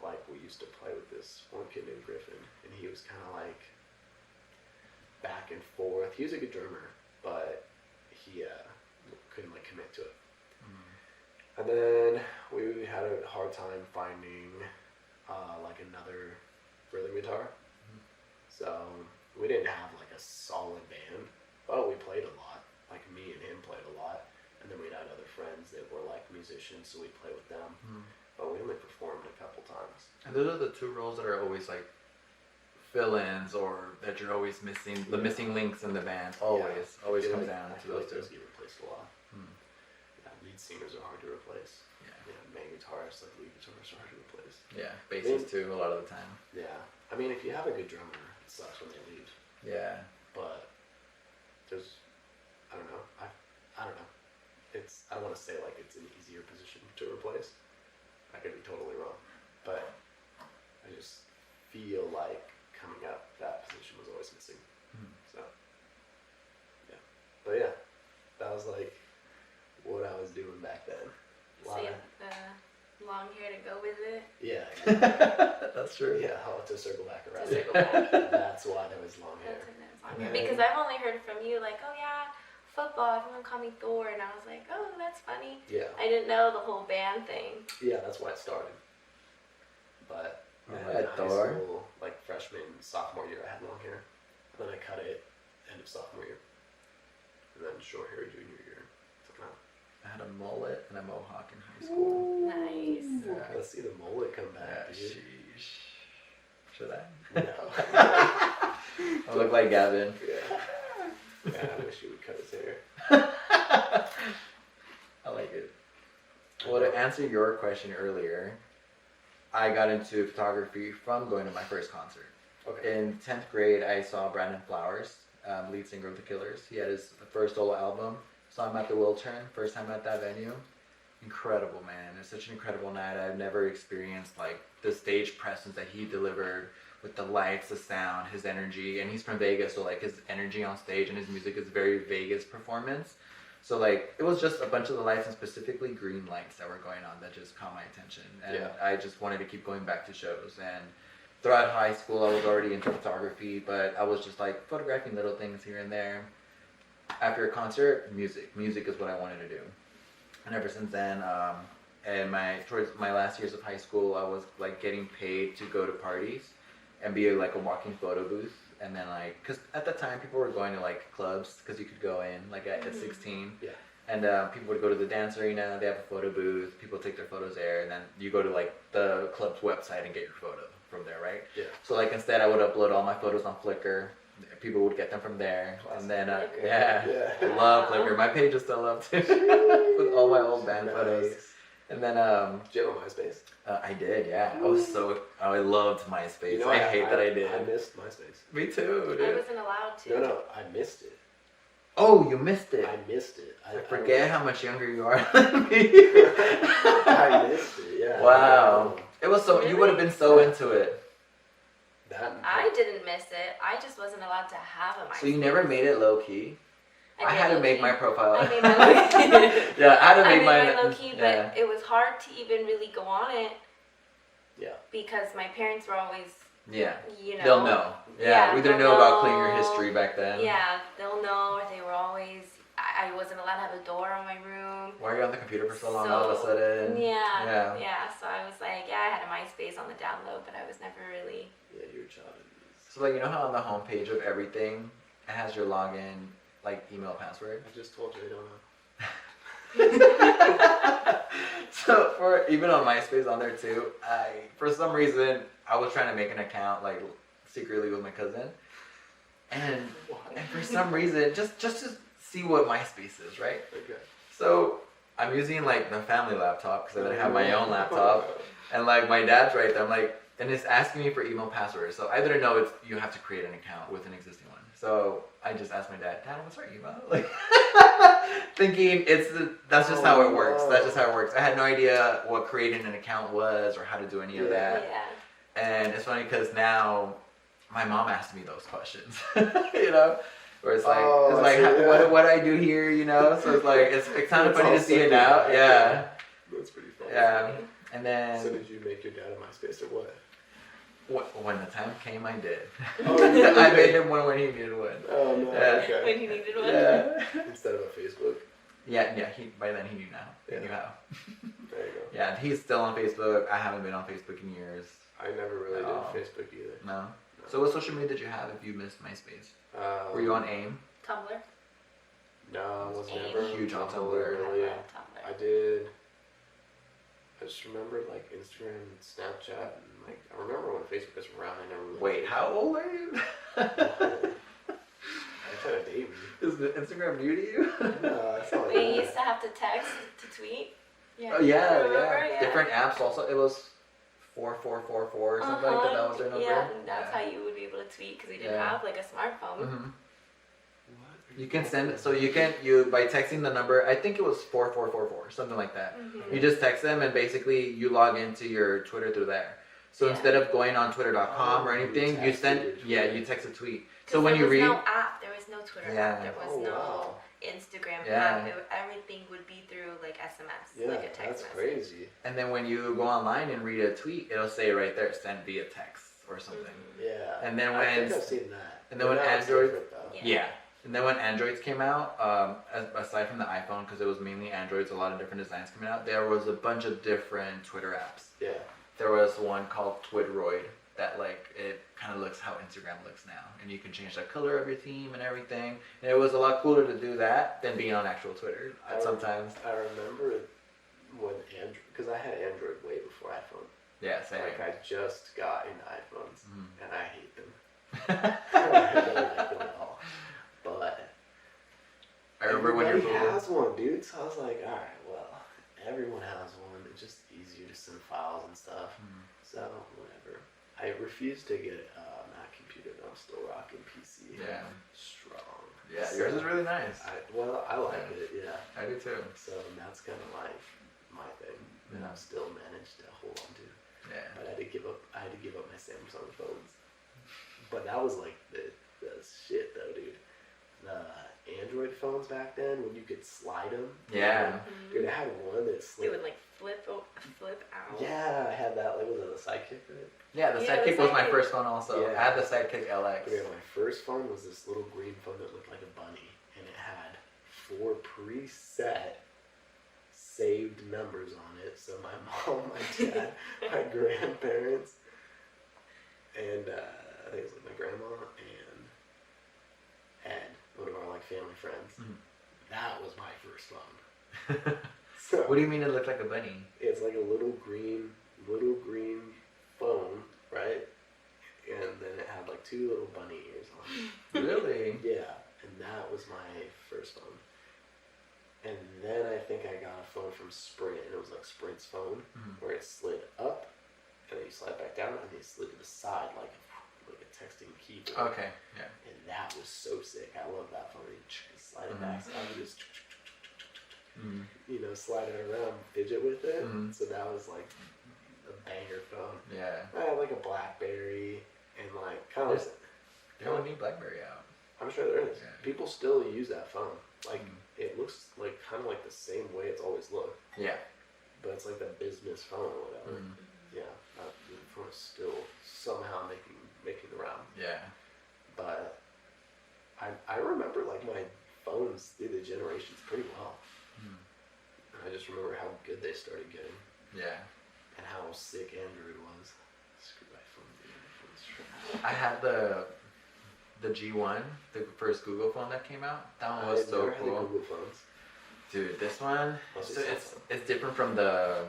Like, we used to play with this one kid named Griffin, and he was kind of like back and forth. He was a good drummer, but he couldn't like commit to it. And then we had a hard time finding like another rhythm guitar. So we didn't have like a solid band, but we played a lot. Like, me and him played a lot, and then we'd had other friends that were like musicians, so we'd play with them. But we only performed a couple times. And those are the two roles that are always like fill-ins, or that you're always missing, the missing links in the band. Always comes down to those two. Those get replaced a lot. Yeah, lead singers are hard to replace. Yeah. Main guitarists, like lead guitarists, are hard to replace. Yeah, bassists too, a lot of the time. Yeah, I mean, if you have a good drummer, it sucks when they leave. Yeah. But there's, I don't know. I don't know. I don't want to say like it's an easier position to replace. I could be totally wrong, but I just feel like coming up, that position was always missing. So, yeah. But yeah, that was like what I was doing back then. So you have the long hair to go with it. Yeah. That's true. Yeah, I'll have to circle back To around. circle back. That's why there was long hair. That's when it was long And hair. then- Because I've only heard from you like, oh yeah, football, everyone call me Thor, and I was like, oh, that's funny. Yeah. I didn't know the whole band thing. Yeah, that's why it started. But Alright, in high Thor. school, like freshman, sophomore year, I had long hair. Then I cut it end of sophomore year. And then short hair junior year. Took it out. I had a mullet and a mohawk in high school. Nice. Yeah. Let's see the mullet come Yeah, back, dude. sheesh. Should I? No. I look like Gavin. Yeah. Yeah, I wish he would cut his hair. I like it. Well, to answer your question earlier, I got into photography from going to my first concert. Okay. In 10th grade, I saw Brandon Flowers, lead singer of The Killers. He had his first solo album. Saw him at the Wiltern, first time at that venue. Incredible, man. It's such an incredible night. I've never experienced like the stage presence that he delivered with the lights, the sound, his energy. And he's from Vegas, so like his energy on stage and his music is very Vegas performance. So like it was just a bunch of the lights, and specifically green lights that were going on, that just caught my attention. And Yeah. I just wanted to keep going back to shows. And throughout high school, I was already into photography, but I was just like photographing little things here and there. After a concert, music is what I wanted to do. And ever since then, and towards my last years of high school, I was like getting paid to go to parties and be like a walking photo booth. And then like, cause at the time people were going to like clubs, cause you could go in like at 16. Yeah. And people would go to the dance arena, they have a photo booth, people take their photos there, and then you go to like the club's website and get your photo from there, right? Yeah. So like instead I would upload all my photos on Flickr, people would get them from there, and then Flickr. yeah, Yeah. I love Flickr. My page is still up too, with all my old band photos. Nice. And then Do you have a MySpace? I did, yeah. I loved MySpace. You know, I hate that I did. I missed MySpace. Me too, I dude. wasn't allowed to. No, I missed it. Oh, you missed it. I missed it. I forget how much younger you are than me. I missed it, yeah. Wow. It was so, you would have been so into it. That, I didn't miss it. I just wasn't allowed to have a MySpace. So you never made it low key? I did had to low make key. my profile. I made my low key. Yeah, I had to I make made mine. my low key, but yeah. it was hard to even really go on it yeah. because my parents were always, Yeah. you know. They'll know. Yeah, Yeah, we didn't they'll know about clearing know. your history back then. Yeah, they'll know. Or they were always. I wasn't allowed to have a door on my room. Why are you on the computer for so long all of a sudden? Yeah, Yeah. So I was like, yeah, I had a MySpace on the download, but I was never really. Yeah, you're a child. So like, you know how on the homepage of everything, it has your login, like email password? I just told you I don't know. So for even on MySpace on there too, for some reason I was trying to make an account like secretly with my cousin, and for some reason just to see what MySpace is, right? Okay. So I'm using like the family laptop because I didn't have my own laptop, and like my dad's right there. I'm like, and it's asking me for email password. So I didn't know you have to create an account with an existing one. So I just asked my dad, Dad, what's our email? Like, thinking that's just how it works. That's just how it works. I had no idea what creating an account was or how to do any of that. Yeah. And it's funny because now my mom asked me those questions, you know, where it's like, what do I do here, you know? So it's like, it's kind of funny to see it now. Yeah. That's pretty funny. Yeah. And then. So did you make your dad a MySpace or what? When the time came, I did. Oh, you I did? made him one when he needed one. Oh no. Yeah. Okay. When you needed one. Yeah. Instead of a Facebook. Yeah. By then he knew now. He Yeah. knew how. There you go. Yeah, he's still on Facebook. I haven't been on Facebook in years. I never really Oh. did Facebook either. No. So what social media did you have if you missed MySpace? Were you on AIM? Tumblr. No, I was AIM. never Huge on Tumblr. Really. Tumblr. I did. I just remember like Instagram and Snapchat and like I remember when Facebook was around. I never really. Wait, how old are you? I kind of date me. Is the Instagram new to you? No, it's not like We that. used to have to text to tweet. Yeah. Oh yeah, Remember? yeah. Different apps also. It was 4444 or something like that. That was their number. Yeah, and that's how you would be able to tweet because we didn't Yeah. have like a smartphone. Mm-hmm. What? You can send it. So you by texting the number. I think it was 4444, something like that. Mm-hmm. You just text them and basically you log into your Twitter through there. So Yeah. instead of going on Twitter.com or Oh, you anything, you texted send your Twitter. you text a tweet. So So when you read, there was no app, there was no Twitter Yeah. app, there was Oh, no wow. Instagram Yeah. app. Everything would be through like SMS, Yeah, like a text that's message. crazy. and then when you go online and read a tweet, it'll say right there, send via text or something. Mhm. Yeah. And then I think when I've seen that. and then when But now it's Android- different, though. Yeah. yeah. And then when Androids came out, aside from the iPhone, because it was mainly Androids, a lot of different designs coming out, there was a bunch of different Twitter apps. Yeah. There was one called Twidroid that like it kind of looks how Instagram looks now, and you can change the color of your theme and everything. And it was a lot cooler to do that than being on actual Twitter. I Sometimes, I remember when Android, because I had Android way before iPhone. yeah, same. Like I just got into iPhones, Mhm. and I hate them. I don't like them at all. But I remember when everybody you were has one, dude. So I was like, all right, well, everyone has one. It's just easier to send files and stuff. Mhm. So whatever. I refuse to get a Mac computer, but I'm still rocking PC. Yeah. Strong. Yeah, So, yours is really nice. I like Yeah. it. Yeah. I do too. So that's kind of like my thing that Mhm. I've still managed to hold on to. Yeah. But I had to give up my Samsung phones. But that was like the shit though, dude. The Android phones back then, when you could slide them. Yeah. Mhm. Dude, I had one that It slipped. would like flip out. Yeah, I had that. Like, was it a Sidekick? Right? Yeah, the Yeah, the Sidekick was my Sidekick. first phone also. Yeah. I had the Sidekick LX. Yeah, my first phone was this little green phone that looked like a bunny, and it had 4 preset saved numbers on it. So my mom, my dad, my grandparents, and I think it was like my grandma and Ed, one of our like family friends. Mhm. That was my first phone. So What do you mean it looked like a bunny? it's like a little green phone, right? And then it had like 2 little bunny ears on it. Really? Yeah, and that was my first phone. And then I think I got a phone from Sprint, and it was like Sprint's phone, Mhm. where it slid up, and then you slide back down, and then you slid to the side like a texting keyboard. Okay, yeah. And that was so sick. I love that phone. You slide it back, so I would just Mm. slide it around, fidget with it. Mhm. So that was like a banger phone. Yeah. I had like a BlackBerry, and like kind of. There's a new BlackBerry out. I'm sure there is. Yeah. People still use that phone. Like Mhm. it looks like kind of like the same way it's always looked, Yeah. but it's like the business phone or whatever. Mhm. Yeah, that phone is still somehow making the round. Yeah. But I remember like my phones through the generations pretty well. Mhm. And I just remember how good they started getting Yeah. and how sick Android was. Screw iPhone, dude. iPhone's trash. I had the G1, the first Google phone that came out. That one was I've so never had the cool. Google phones. Dude, this one, What's so it it's sound it's different from the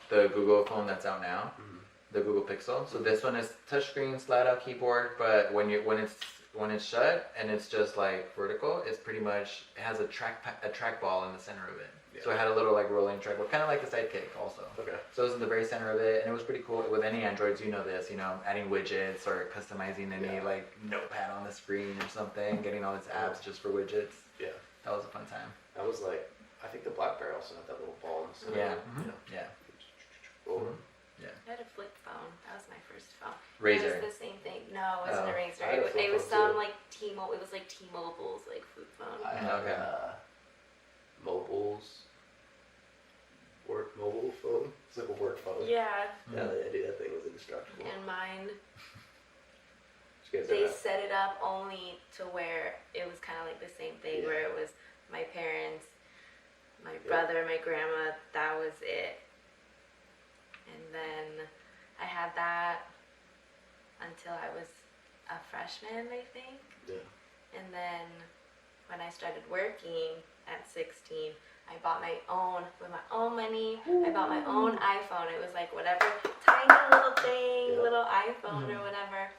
Google phone that's out now, Mhm. the Google Pixel. So this one is touchscreen, slide out keyboard, but when it's shut and it's just like vertical, it's pretty much it has a trackball in the center of it. So it had a little like rolling track, kind of like the Sidekick also. Okay. So it was in the very center of it, and it was pretty cool. With any Androids, you know this, adding widgets or customizing any like notepad on the screen or something, getting all its apps just for widgets. Yeah. That was a fun time. That was like, I think the BlackBerry also had that little ball in the center. Yeah. You know, Yeah. roll. I had a flip phone. That was my first phone. Razor. It was the same thing. No, it wasn't a Oh. Razor. I had a flip It was phone, some too. like T-Mobile. It was like T-Mobile's like flip phone. I had Okay. Mobile's work mobile phone. It's like a work phone. Yeah, Yeah, dude, that thing was indestructible. and mine. Did you guys They have that? set it up only to where it was kind of like the same thing, Yeah. where it was my parents, my Yeah. brother, my grandma. That was it. And then I had that until I was a freshman, I think. Yeah. And then when I started working at 16, I bought my own, with my own money, I bought my own iPhone. It was like whatever, tiny little thing, Yeah. little iPhone or whatever.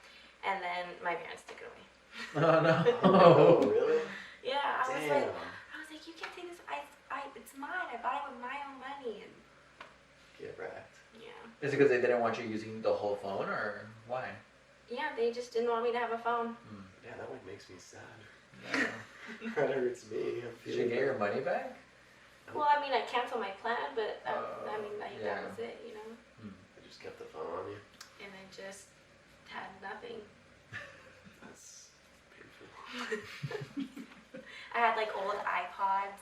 And then my parents took it away. Oh no. Oh, really? Yeah, I was Damn. like, you can't take this, it's mine, I bought it with my own money. And Get wrecked. yeah. Is it because they didn't want you using the whole phone, or why? Yeah, they just didn't want me to have a phone. Yeah, that like makes me sad. Yeah. That hurts me. I'm Did you feeling get your money back? Well, I mean, I canceled my plan, but I yeah. that was it, I just kept the phone on you. And I just had nothing. That's painful. I had like old iPods,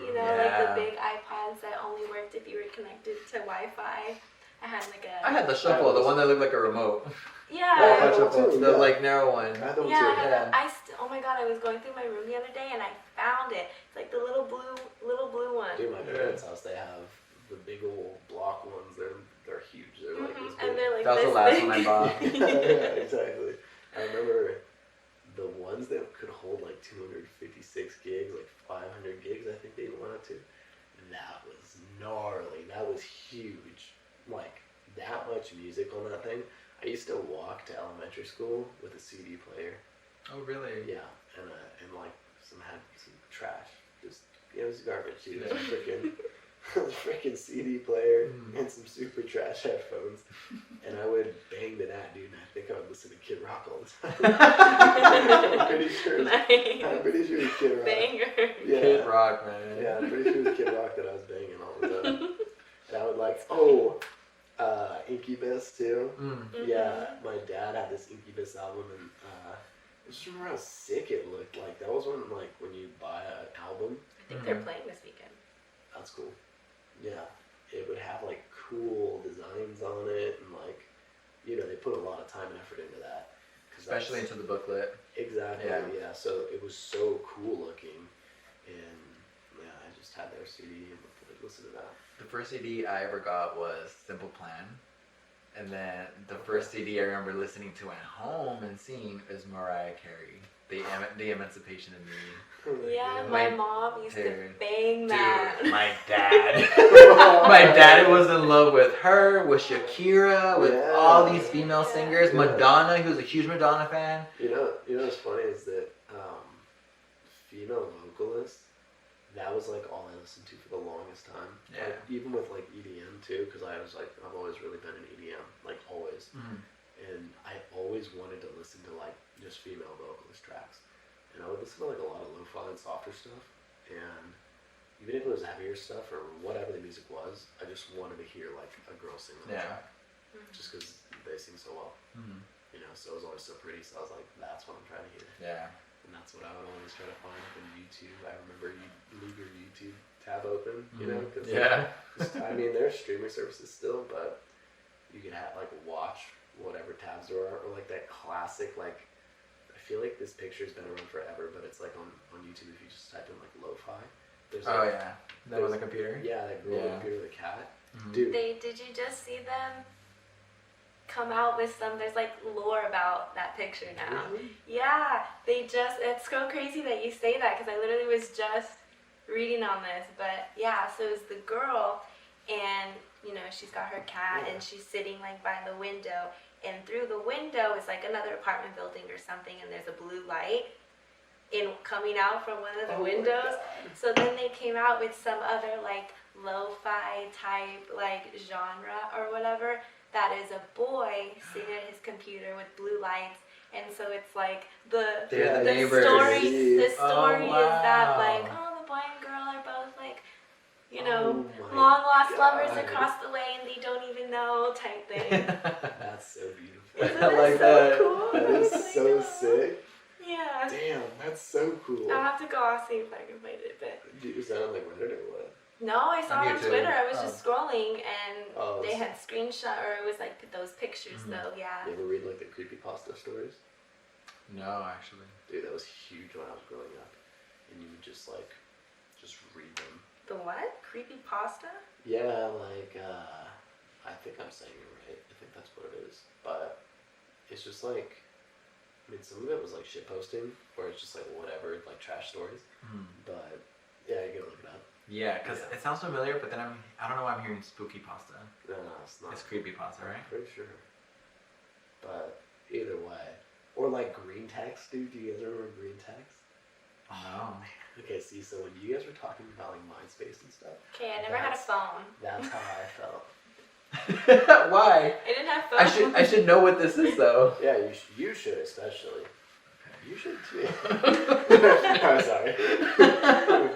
like Yeah. the big iPods that only worked if you were connected to Wi-Fi. I had like I had the shuffle, the one that looked like a remote. yeah. Oh, I had one too. The Yeah. like narrow one. I had them Yeah, I too. had Yeah. oh my god, I was going through my room the other day and I found it. It's like the little blue one. Dude, my parents' house, they have the big old block ones. They're huge. They're like this big. And they're like That was this the last big. one I bought. Yeah, exactly. I remember the ones that could hold like 256 gigs, like 500 gigs, I think they went up to. That was gnarly. That was huge. Like, that much music on that thing. I used to walk to elementary school with a CD player. Oh really? Yeah, and like had some trash. Just it was garbage. Dude. It was Yeah. a freaking CD player Mm. and some super trash headphones, and I would bang to that, dude. And I think I would listen to Kid Rock all the time. I'm pretty sure. Nice. I'm pretty sure it was Kid Rock. Banger. Yeah. Kid Rock, man. Yeah, I'm pretty sure it was Kid Rock that I was banging all the time. And I would like, Incubus too. Mm. Yeah, my dad had this Incubus album, and I just remember how sick it looked. Like that was when you buy an album, I think they're playing this weekend. that's cool. Yeah, it would have like cool designs on it, and like, they put a lot of time and effort into that. Especially into the booklet. Exactly. Yeah. Yeah. So it was so cool looking, and yeah, I just had their CD and would listen to that. The first CD I ever got was Simple Plan. And then the first CD I remember listening to at home and seeing is Mariah Carey, The Emancipation of Me. Yeah, My- my mom used to dude. bang that. Dude, my dad. My dad was in love with her, with Shakira, with Yeah. all these female singers. Yeah. Madonna, he was a huge Madonna fan. You know what's funny is that female vocalists, that was like all I listened to for the longest time. Yeah. Like, even with like EDM too, because I was like, I've always really been in EDM, like always. And I always wanted to listen to like just female vocalist tracks. And I would listen to like a lot of lo-fi and softer stuff. And even if it was heavier stuff or whatever the music was, I just wanted to hear like a girl sing on the Yeah. track. Just because they sing so well. So it was always so pretty. So I was like, that's what I'm trying to hear. Yeah. And that's what I would always try to find up on YouTube. I remember you leave your YouTube tab open, because Yeah. I mean, there's streaming services still, but you can have watch whatever tabs there are, or like that classic I feel like this picture's been around forever, but it's like on YouTube if you just type in lo-fi. There's Oh yeah. That was a computer. Yeah, that girl Yeah. computer with a cat. Mhm. Dude. Did you just see them come out with there's lore about that picture now. Really? Yeah, it's so crazy that you say that because I literally was just reading on this. But yeah, so it's the girl and, she's got her cat and she's sitting by the window and through the window is another apartment building or something and there's a blue light in coming out from one of the Oh my windows. God. So then they came out with some other like lo-fi type like genre or whatever that is a boy sitting at his computer with blue lights, and so it's like the They're the the neighbors. story Oh, is that wow. like, oh, the boy and girl are both like, you Oh know, my long lost lovers God. across the way and they don't even know type thing. That's so beautiful. Isn't I that like so that. cool? That is I so know. sick. Yeah. Damn, that's so cool. I'll have to go. I'll see if I can find it. But Is that on like Reddit or what? no, I saw On it on YouTube. Twitter. I was Oh. just scrolling and Oh, they it's- had screenshot, or it was like those pictures Mhm. though. Yeah. You ever read like the creepypasta stories? No, actually. Dude, that was huge when I was growing up. And you would just read them. The what? Creepy pasta? Yeah, like, I think I'm saying it right. I think that's what it is. But it's just like, I mean, some of it was like shit posting, or it's just like whatever, like trash stories. Mhm. But yeah, you can look it up. Yeah, because Yeah. it sounds familiar, but then I don't know why I'm hearing spooky pasta. No, it's not. It's creepy pasta, right? Pretty sure. But either way. Or like green text, dude. Do you guys remember green text? Oh Okay, see, so when you guys were talking about like MySpace and stuff, Okay, I never had a That's- phone. that's how I felt. no. Why? I didn't have phone. I should know what this is though. Yeah, you should especially. You should too. I'm sorry.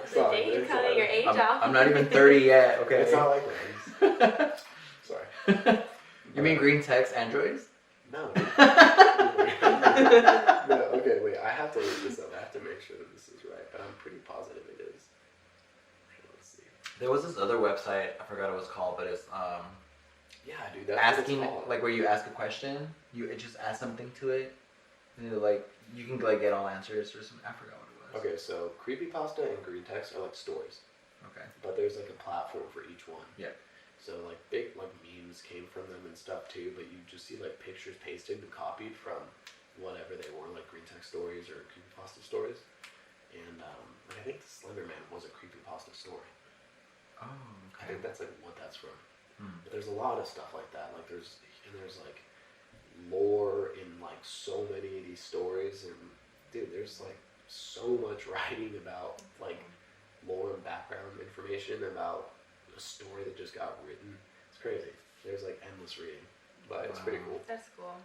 Sorry, You're it's cutting not- your age I'm, off. I'm not even 30 yet. Okay. It's not like that. Sorry. You mean green text androids? No. no. Okay, wait. I have to look this up. I have to make sure that this is right, but I'm pretty positive it is. Let's see. There was this other website. I forgot what it was called, but it's Yeah, dude. That's asking what it's called. like where you ask a question, you just ask something to it, and like you can like get all answers or something. I forgot what it was. Okay, so creepypasta and green text are like stories, Okay. but there's like a platform for each one. Yeah. So like big like memes came from them and stuff too, but you just see like pictures pasted and copied from whatever they were, like green text stories or creepypasta stories. And like, I think Slender Man was a creepypasta story. Oh. I think that's like what that's from. Hmm. But there's a lot of stuff like that. Like there's like lore in like so many of these stories, and dude, there's like so much writing about like lore and background information about a story that just got written. It's crazy. There's like endless reading, but it's pretty Wow. cool. That's cool.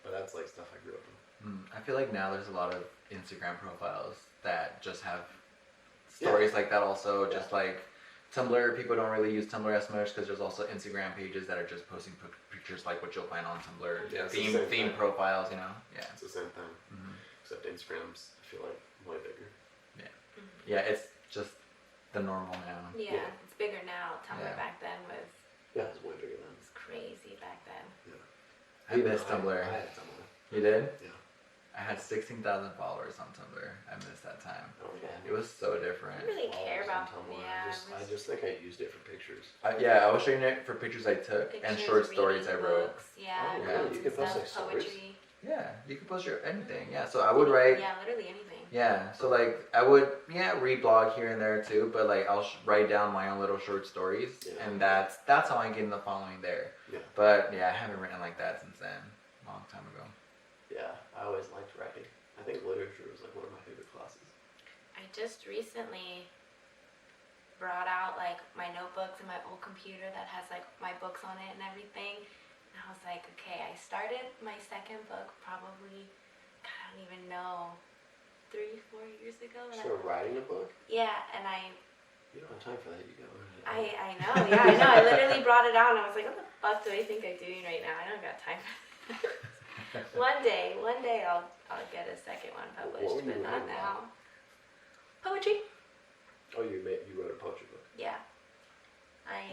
But that's like stuff I grew up in. I feel like now there's a lot of Instagram profiles that just have stories like that also. Just like Tumblr, people don't really use Tumblr as much because there's also Instagram pages that are just posting pictures like what you'll find on Tumblr. Yeah, it's the theme same theme thing. profiles, you know? Yeah. It's the same thing, hmm except Instagram's I feel like way bigger. Yeah, it's just the normal now. Yeah, Yeah. it's bigger now. Tumblr Yeah. back then was Yeah, it's way bigger than. crazy back then. I miss Tumblr. I had Tumblr. You did? Yeah. I had 16,000 followers on Tumblr. I missed that time. Oh yeah. It was so different. I really care Followers on about Tumblr. yeah. I just think I used it for pictures. Yeah, I was showing it for pictures I took and Pictures, short stories I reading wrote. books, yeah, Oh, really? notes You and could post, stuff, like, stories? poetry. Yeah, you could post your anything. Yeah, so I would write. Yeah, literally anything. Yeah, so like I would reblog here and there too, but like I'll write down my own little short stories, Yeah. and that's how I get in the following there. Yeah. But yeah, I haven't written like that since then, long time ago. Yeah, I always liked writing. I think literature was like one of my favorite classes. I just recently brought out like my notebooks and my old computer that has like my books on it and everything. And I was like, okay, I started my second book probably, God, I don't even know, 3-4 years ago. And So writing a book? yeah, and You don't have time for that. You go. I know, yeah, I know. I literally brought it out and I was like, what the fuck do I think I'm doing right now? I don't got time for that. One day I'll get a second one What published, were you but not writing now. about? Poetry? Oh, you wrote a poetry book. Yeah.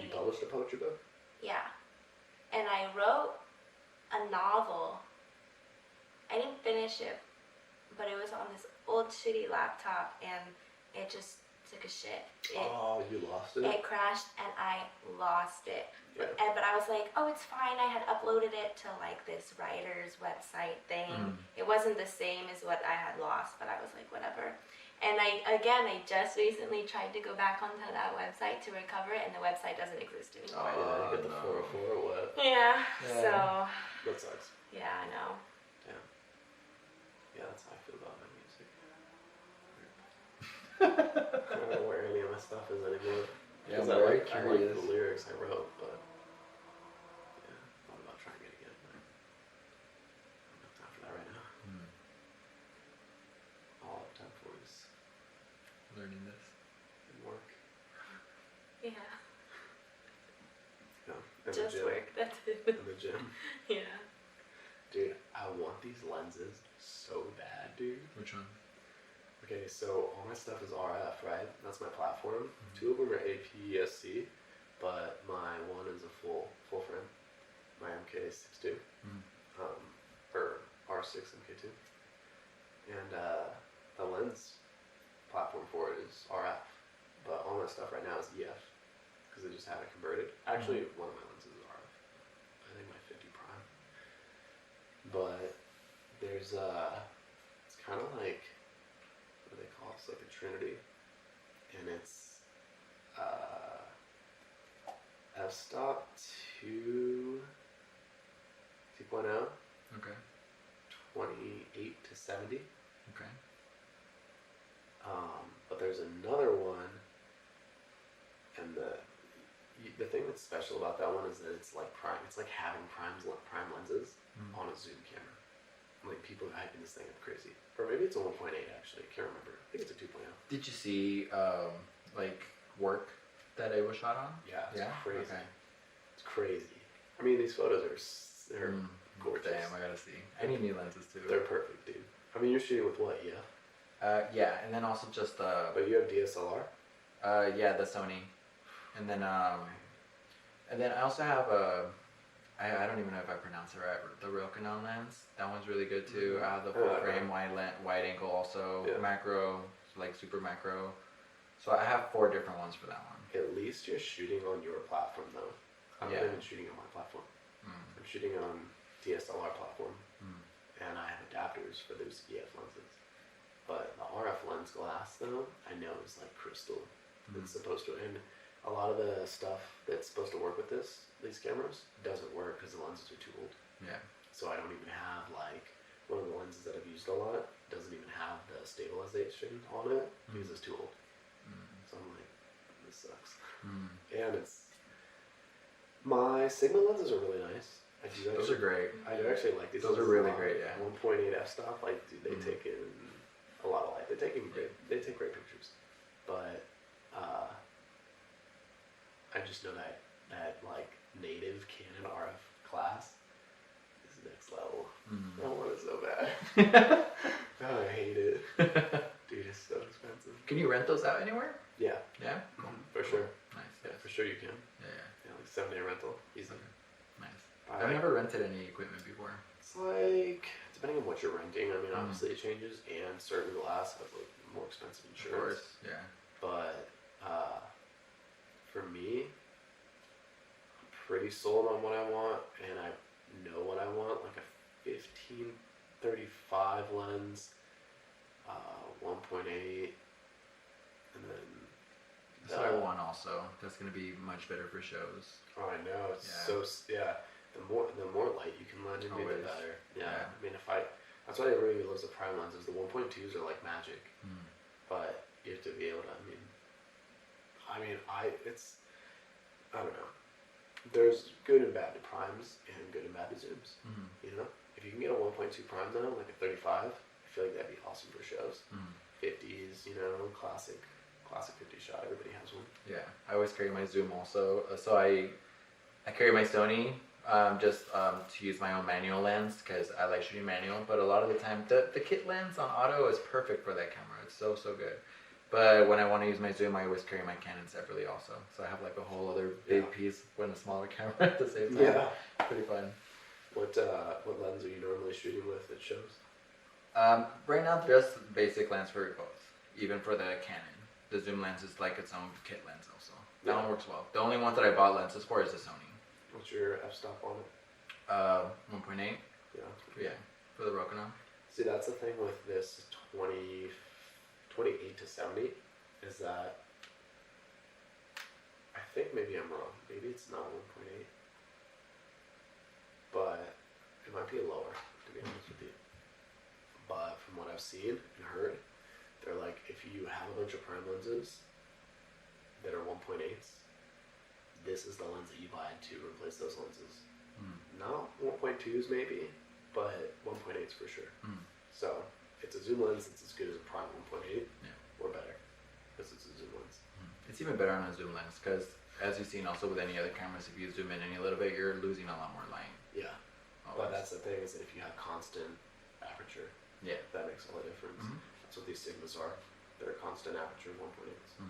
You published a poetry book? Yeah. And I wrote a novel. I didn't finish it, but it was on this old shitty laptop and it just took a shit. Oh, you lost it? It crashed and I lost it. Yeah. But I was like, oh, it's fine. I had uploaded it to like this writer's website thing. Mm. It wasn't the same as what I had lost, but I was like, whatever. And I just recently tried to go back onto that website to recover it, and the website doesn't exist anymore. Yeah, you get the no. 404 or what? Yeah. Yeah. So, That sucks. yeah, I know. Yeah, that's how I feel about my music. I don't know where any of my stuff is anymore. Yeah, I'm Because very I like curious. the lyrics I wrote, but yeah, thought about trying it again, but I don't have time for that right now. Hmm. All I have time for is Learning this. work. Yeah. Yeah, and the Just gym. work. That's it. And the gym. Yeah. Dude, I want these lenses so bad, dude. Which one? Okay, so all my stuff is RF, right? That's my platform. 2 of them are APS-C, but my one is a full frame. My MK62, or R6 MK2, and the lens platform for it is RF, but all my stuff right now is EF because I just had it converted. Actually, one of my lenses is RF. I think my 50 prime, but there's it's kind of like, what do they call it? It's like a Trinity, and it's f-stop 2.0, Okay. 28 to 70. Okay. But there's another one, and the thing that's special about that one is that it's like prime. It's like having prime lenses on a zoom camera. Like people are hyping this thing up crazy. Or maybe it's a 1.8 actually. I can't remember. I think it's a 2.0. Did you see like work that it was shot on? Yeah, it's Yeah? crazy. Okay. It's crazy. I mean, these photos are they're gorgeous. Damn, I gotta see. I need new lenses too. They're perfect, dude. I mean, you're shooting with what? Yeah. Yeah, and then also just But you have DSLR. yeah, the Sony, and then I also have I don't even know if I pronounce it right. The Rokinon lens. That one's really good too. I have the full frame wide angle also, Yeah. macro, like super macro. So I have 4 different ones for that one. At least you're shooting on your platform, though. I'm Yeah. not even shooting on my platform. I'm shooting on DSLR platform, and I have adapters for those EF lenses. But the RF lens glass, though, I know is like crystal. It's supposed to, and a lot of the stuff that's supposed to work with these cameras doesn't work because the lenses are too old. Yeah. So I don't even have like one of the lenses that I've used a lot doesn't even have the stabilization on it because it's too old. So I'm like, this sucks. And it's my Sigma lenses are really nice. I do Those actually, are great. I do actually like these. Those are lenses a really lot. great, yeah. 1.8 f-stop, like dude, they take in a lot of light. They take great pictures, but I just know that like native Canon RF class is next level. I want it so bad. Oh, I hate it. Dude, it's so expensive. Can you rent those out anywhere? Yeah, Yeah. for sure. Nice. Yeah, for sure you can. Yeah. Yeah, like 7-day rental, easy. Nice. Buy- I've never rented any equipment before. It's like depending on what you're renting. I mean, obviously it changes, and certain glass have like more expensive Of insurance. course. Yeah. But for me, I'm pretty sold on what I want, and I know what I want. Like a 15-35 lens, 1.8, and then. That's what I want also. That's gonna be much better for shows. Oh, I know. It's Yeah. so yeah. The more light you can let in, the Always. better. Yeah. Yeah. I mean, that's why everybody loves the prime lenses. The 1.2s are like magic, but you have to be able to. I don't know. There's good and bad to primes and good and bad to zooms. You know, if you can get a 1.2 prime though, like a 35, I feel like that'd be awesome for shows. 50s, you know, classic 50 shot. Everybody has one. Yeah. I always carry my zoom also. So I carry my Sony just to use my own manual lens because I like shooting manual. But a lot of the time, the kit lens on auto is perfect for that camera. It's so good. But when I want to use my zoom, I always carry my Canon separately also. So I have like a whole other big piece with a smaller camera at the same time. Yeah. Pretty fun. What lens are you normally shooting with at shows? Right now, just basic lens for both. Even for the Canon, the zoom lens is like its own kit lens also. That one works well. The only one that I bought lenses for is the Sony. What's your f-stop on it? 1.8. Yeah. Yeah, for the Rokinon. See, that's the thing with this 28 to 70 is that I think maybe I'm wrong. Maybe it's not 1.8, but it might be lower, to be honest with you. But from what I've seen and heard, they're like, if you have a bunch of prime lenses that are 1.8s, this is the lens that you buy to replace those lenses. Not 1.2s maybe, but 1.8s for sure. So it's a zoom lens that's as good as a prime 1.8 or better, because it's a zoom lens. It's even better on a zoom lens because, as you've seen also with any other cameras, if you zoom in any little bit, you're losing a lot more light. Yeah. Always. But that's the thing, is that if you have constant aperture, that makes all the difference. That's what these Sigmas are. They're constant aperture 1.8s.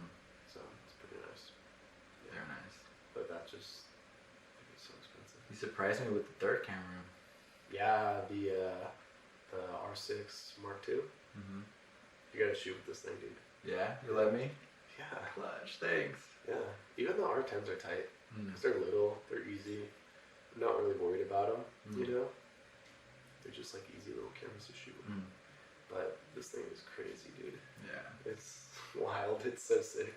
So it's pretty nice. They're nice. But that just, it's so expensive. You surprised me with the third camera. Yeah, the R6 Mark II. You gotta shoot with this thing, dude. Yeah, you let me? Yeah. Clutch, thanks. Yeah. Even the R10s are tight. Because they're little, they're easy. I'm not really worried about them, you know? They're just like easy little cameras to shoot with. But this thing is crazy, dude. Yeah. It's wild. It's so sick.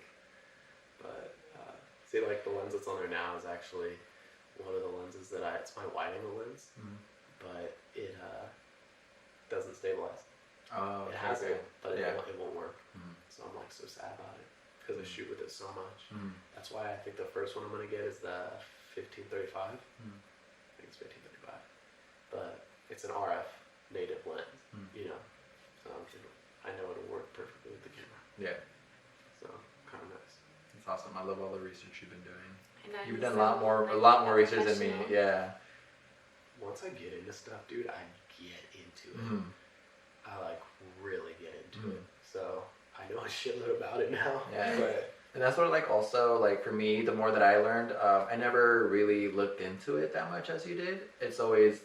But see, like the lens that's on there now is actually one of the lenses that it's my wide angle lens, but it doesn't stabilize. Oh, It has it, but Yeah. it won't work. So I'm like so sad about it because I shoot with it so much. That's why I think the first one I'm gonna get is the 1535. I think it's 1535, but it's an RF native lens, you know. So I'm thinking, I know it'll work perfectly with the camera. Yeah. So kind of nice. It's awesome. I love all the research you've been doing. I know, You've he's done so, a lot more research than me. professional. Yeah. Once I get into stuff, dude, I get into it. I like really get into it. So I know a shitload about it now. Yeah. But And that's what, like, also, like, for me, the more that I learned, I never really looked into it that much as you did. It's always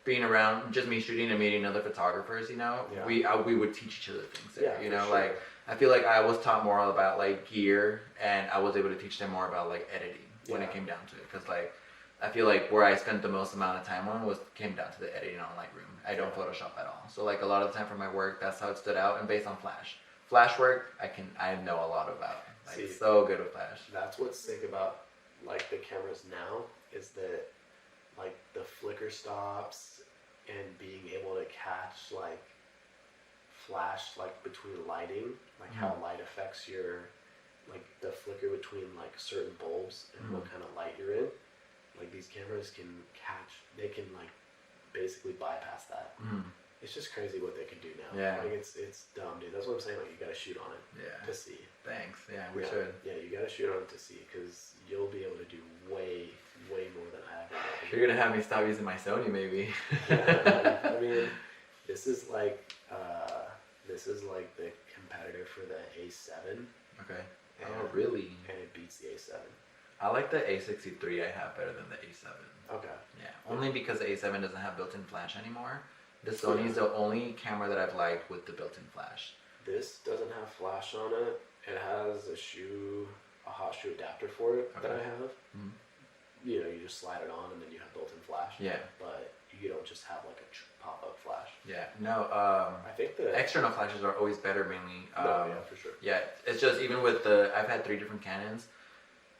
being around, just me shooting and meeting other photographers, you know? Yeah. We would teach each other things there, Yeah, you for know? sure. Like, I feel like I was taught more about, like, gear, and I was able to teach them more about, like, editing when it Yeah. came down to it. Because, like, I feel like where I spent the most amount of time on came down to the editing on Lightroom. I don't Photoshop at all. So, like, a lot of the time for my work, that's how it stood out, and based on Flash. Flash work, I know a lot about. Like, See, so good with Flash. that's what's sick about like the cameras now, is that like the flicker stops and being able to catch like flash like between lighting, like how light affects your like the flicker between like certain bulbs and what kind of light you're in. Like these cameras can catch, they can like basically bypass that. It's just crazy what they can do now. Yeah. Like it's dumb, dude. That's what I'm saying. Like you gotta shoot on it Yeah. to see. Thanks. Yeah, we Yeah. should. Yeah, you gotta shoot on it to see, because you'll be able to do way more than I have. You're gonna have me stop using my Sony, maybe. Yeah, I mean, this is like the competitor for the A7, Okay. and, Oh, really? and it beats the A7. I like the A63 I have better than the A7. Okay. Yeah, only because the A7 doesn't have built-in flash anymore. The Sony is the only camera that I've liked with the built-in flash. This doesn't have flash on it. It has a hot shoe adapter for it that I Okay. have. You know, you just slide it on and then you have built-in flash. Yeah. But you don't just have like a pop-up flash. Yeah. No. I think the External flashes are always better, mainly. no, yeah, for sure. Yeah, it's just even with I've had 3 different Canons.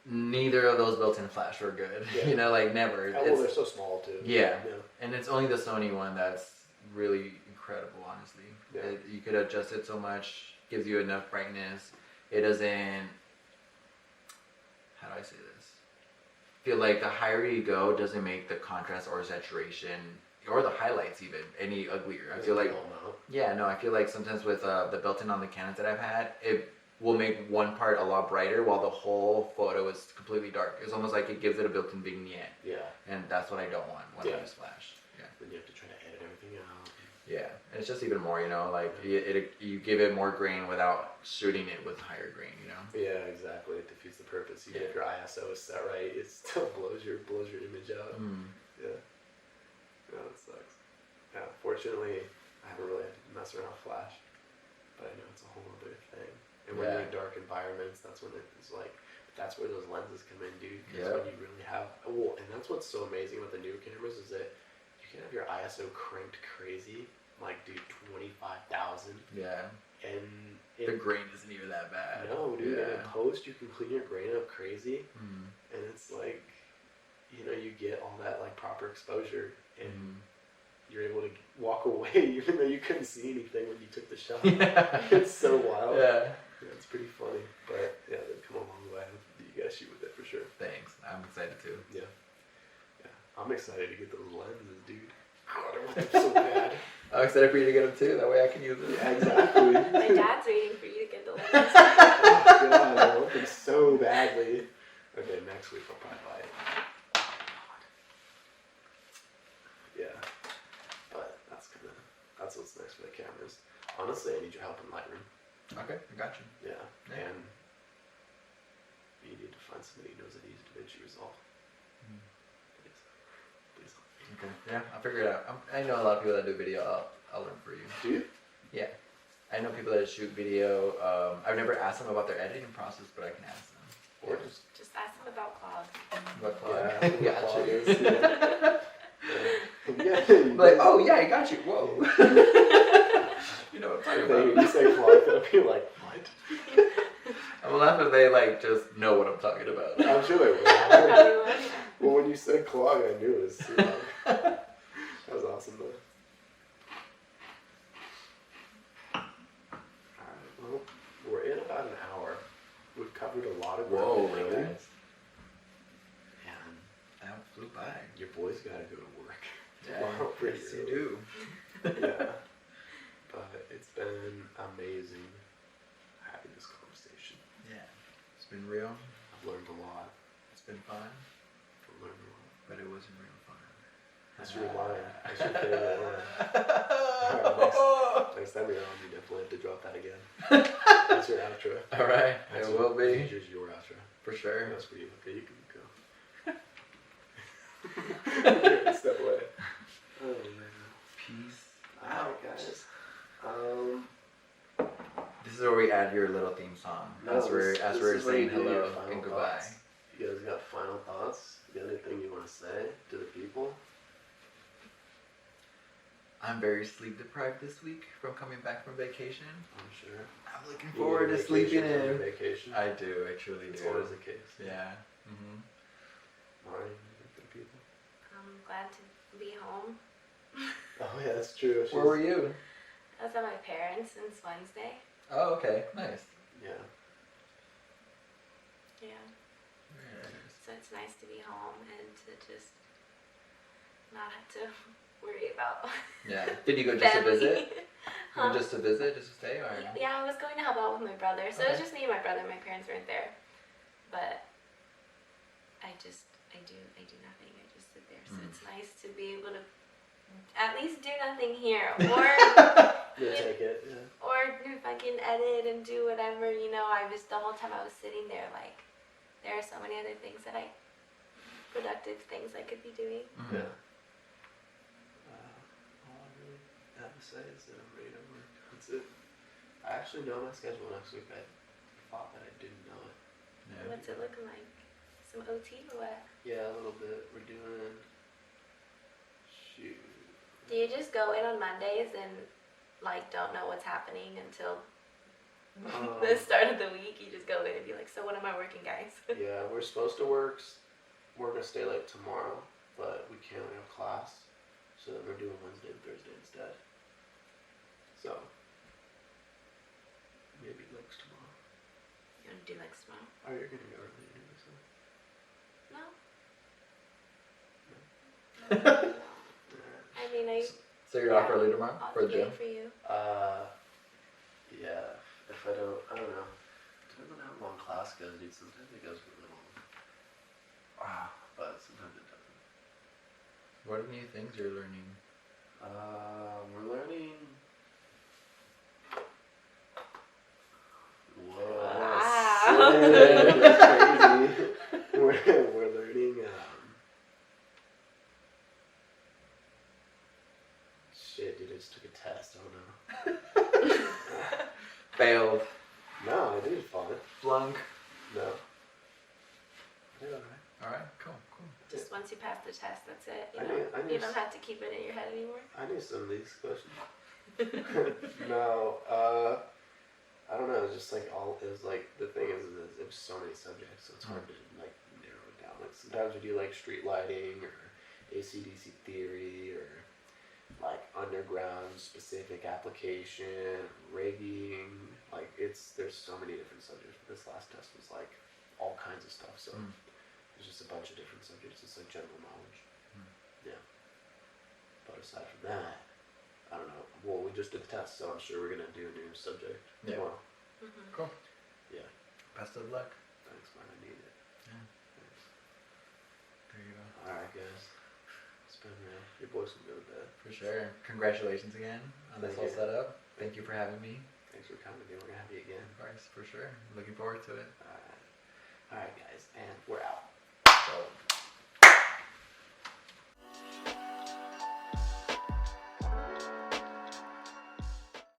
Neither of those built-in flash were good. Yeah. You know, like never. Oh, well, they're so small too. Yeah. And it's only the Sony one that's really incredible, honestly. Yeah. You could adjust it so much, gives you enough brightness. It doesn't, how do I say this? Feel like the higher you go doesn't make the contrast or saturation or the highlights even any uglier. I feel like, yeah, no, I feel like sometimes with the built-in on the Canons that I've had, it will make one part a lot brighter while the whole photo is completely dark. It's almost like it gives it a built-in vignette. Yeah. And that's what I don't want when I Yeah. use flash. Yeah. Then you have to try to edit everything out. Yeah, and it's just even more, you know, like you give it more grain without shooting it with higher grain, you know. Yeah, exactly. It defeats the purpose. Even if your ISO is set right, it still blows your image out. Yeah. No, it sucks. Yeah, fortunately, I haven't really had to mess around with flash, but I know it's a whole other thing. And when you're in dark environments, that's when it's like, that's where those lenses come in, dude. Because when you really have, well, and that's what's so amazing with the new cameras is that you can have your ISO cranked crazy, like, dude, 25,000. Yeah. And The grain isn't even that bad. no, dude. Yeah. And in post, you can clean your grain up crazy, and it's like, you know, you get all that like proper exposure, and you're able to walk away even though you couldn't see anything when you took the shot. Yeah. It's so wild. Yeah. Yeah, it's pretty funny. But yeah, they've come a long way. You guys shoot with it for sure. Thanks. I'm excited too. Yeah. Yeah. I'm excited to get those lenses, dude. God, I want them so bad. I'm excited for you to get them too. That way I can use them. Yeah, exactly. My dad's waiting for you to get the lenses. Oh god, I want them so badly. Okay, next week I'll probably buy it. Yeah. But that's what's next for the cameras. Honestly, I need your help in Lightroom. Okay, I got you. Yeah. Yeah. And you need to find somebody who knows how to use DaVinci Resolve. Please. Please. Okay. Yeah, I'll figure it out. I know a lot of people that do video. I'll learn for you. Do you? Yeah. I know people that shoot video. I've never asked them about their editing process, but I can ask them. Or just Just ask him about Claude. But yeah, got Claude you. is, yeah. Like, oh yeah, I got you. Whoa. You know what I'm If talking you say Claude, they'll be like, what? I'm laughing if they like just know what I'm talking about. I'm sure they will. Probably would. Well, when you said clog, I knew it was too long. That was awesome, though. Alright, well, we're in about an hour. We've covered a lot of ground. Whoa, today, really? guys. And That flew by. your boy's gotta go to work Yeah, tomorrow pretty yes, you early. do. Yeah. But it's been amazing having this conversation. Yeah. It's been real. I've learned a lot. It's been fun, I've learned a lot. but it wasn't real fun. That's your line. That's your favorite line. Alright, next time you're on, you definitely have to drop that again. That's your outro. All right, That's it will be Here's your outro. for sure. That's for you. Okay, you can go. Step away. Oh man. Peace. Alright, guys. This is where we add your little theme song as we're this we're is where you saying do your hello final and goodbye. thoughts. You guys got final thoughts? You got anything you want to say to the people? I'm very sleep deprived this week from coming back from vacation. I'm sure. I'm looking You forward need a to sleeping vacation from your in. Vacation. I do. I truly It's do. always the case. Yeah. Mhm. Alright, for the people. I'm glad to be home. Oh yeah, that's true. Where were you? I was at my parents since Wednesday. Oh, okay. Nice. Yeah. Yeah. Very nice. So it's nice to be home and to just not have to worry about Yeah. Did you go just to family. visit? You Huh? went just to visit, just to stay, or? Yeah, I was going to help out with my brother. So it was Okay. just me and my brother. My parents weren't there. But I do nothing. I just sit there. So it's nice to be able to at least do nothing here. Or Yeah, take it. Yeah. or if I can edit and do whatever, you know, I was the whole time I was sitting there like there are so many other things that productive things I could be doing. Mhm. Yeah. All I really have to say is that I'm ready to work. That's it. I actually know my schedule next week. I thought that I didn't know it. Yeah. What's it looking like? Some OT or what? Yeah, a little bit. We're doing. Shoot. Do you just go in on Mondays and like don't know what's happening until the start of the week? You just go in and be like, so what am I working, guys? Yeah, we're supposed to work. We're gonna stay late tomorrow, but we can't. We have class, so then we're doing Wednesday and Thursday instead. So maybe next tomorrow. You want to do like tomorrow? Oh, you're gonna go early anyway, so. No. Alright. I mean, So you're off early tomorrow I'll for the be gym? in for you. Yeah. If I don't know. Depends on how long class goes, dude. Sometimes it goes really long. But sometimes it doesn't. What are new things you're learning? We're learning. Whoa, Wow. that's crazy. We're learning. Shit, dude, I just took a test. I don't know. Failed. No, I did fine. Flunk. No. I did alright. Alright, cool. Just once you pass the test, that's it. I You know, knew- you don't have to keep it in your head anymore. I knew some of these questions. No, I don't know. It's just like it was like the thing is it was so many subjects, so it's hard to like narrow it down. Like sometimes we do like street lighting or AC/DC theory or like underground specific application, rigging. Like there's so many different subjects. This last test was like all kinds of stuff. So there's just a bunch of different subjects. It's like general knowledge. Yeah. But aside from that, I don't know. Well, we just did the test, so I'm sure we're gonna do a new subject tomorrow. Cool. Yeah. Best of luck. Thanks, man. I need it. Yeah. Thanks. There you go. All right, guys. It's been real. Your boys can go to bed. For sure. Congratulations again on this Thank whole you. setup. Thank you for having me. Thanks for coming. We're gonna have you again. Of course, for sure. Looking forward to it. All right. All right, guys, and we're out.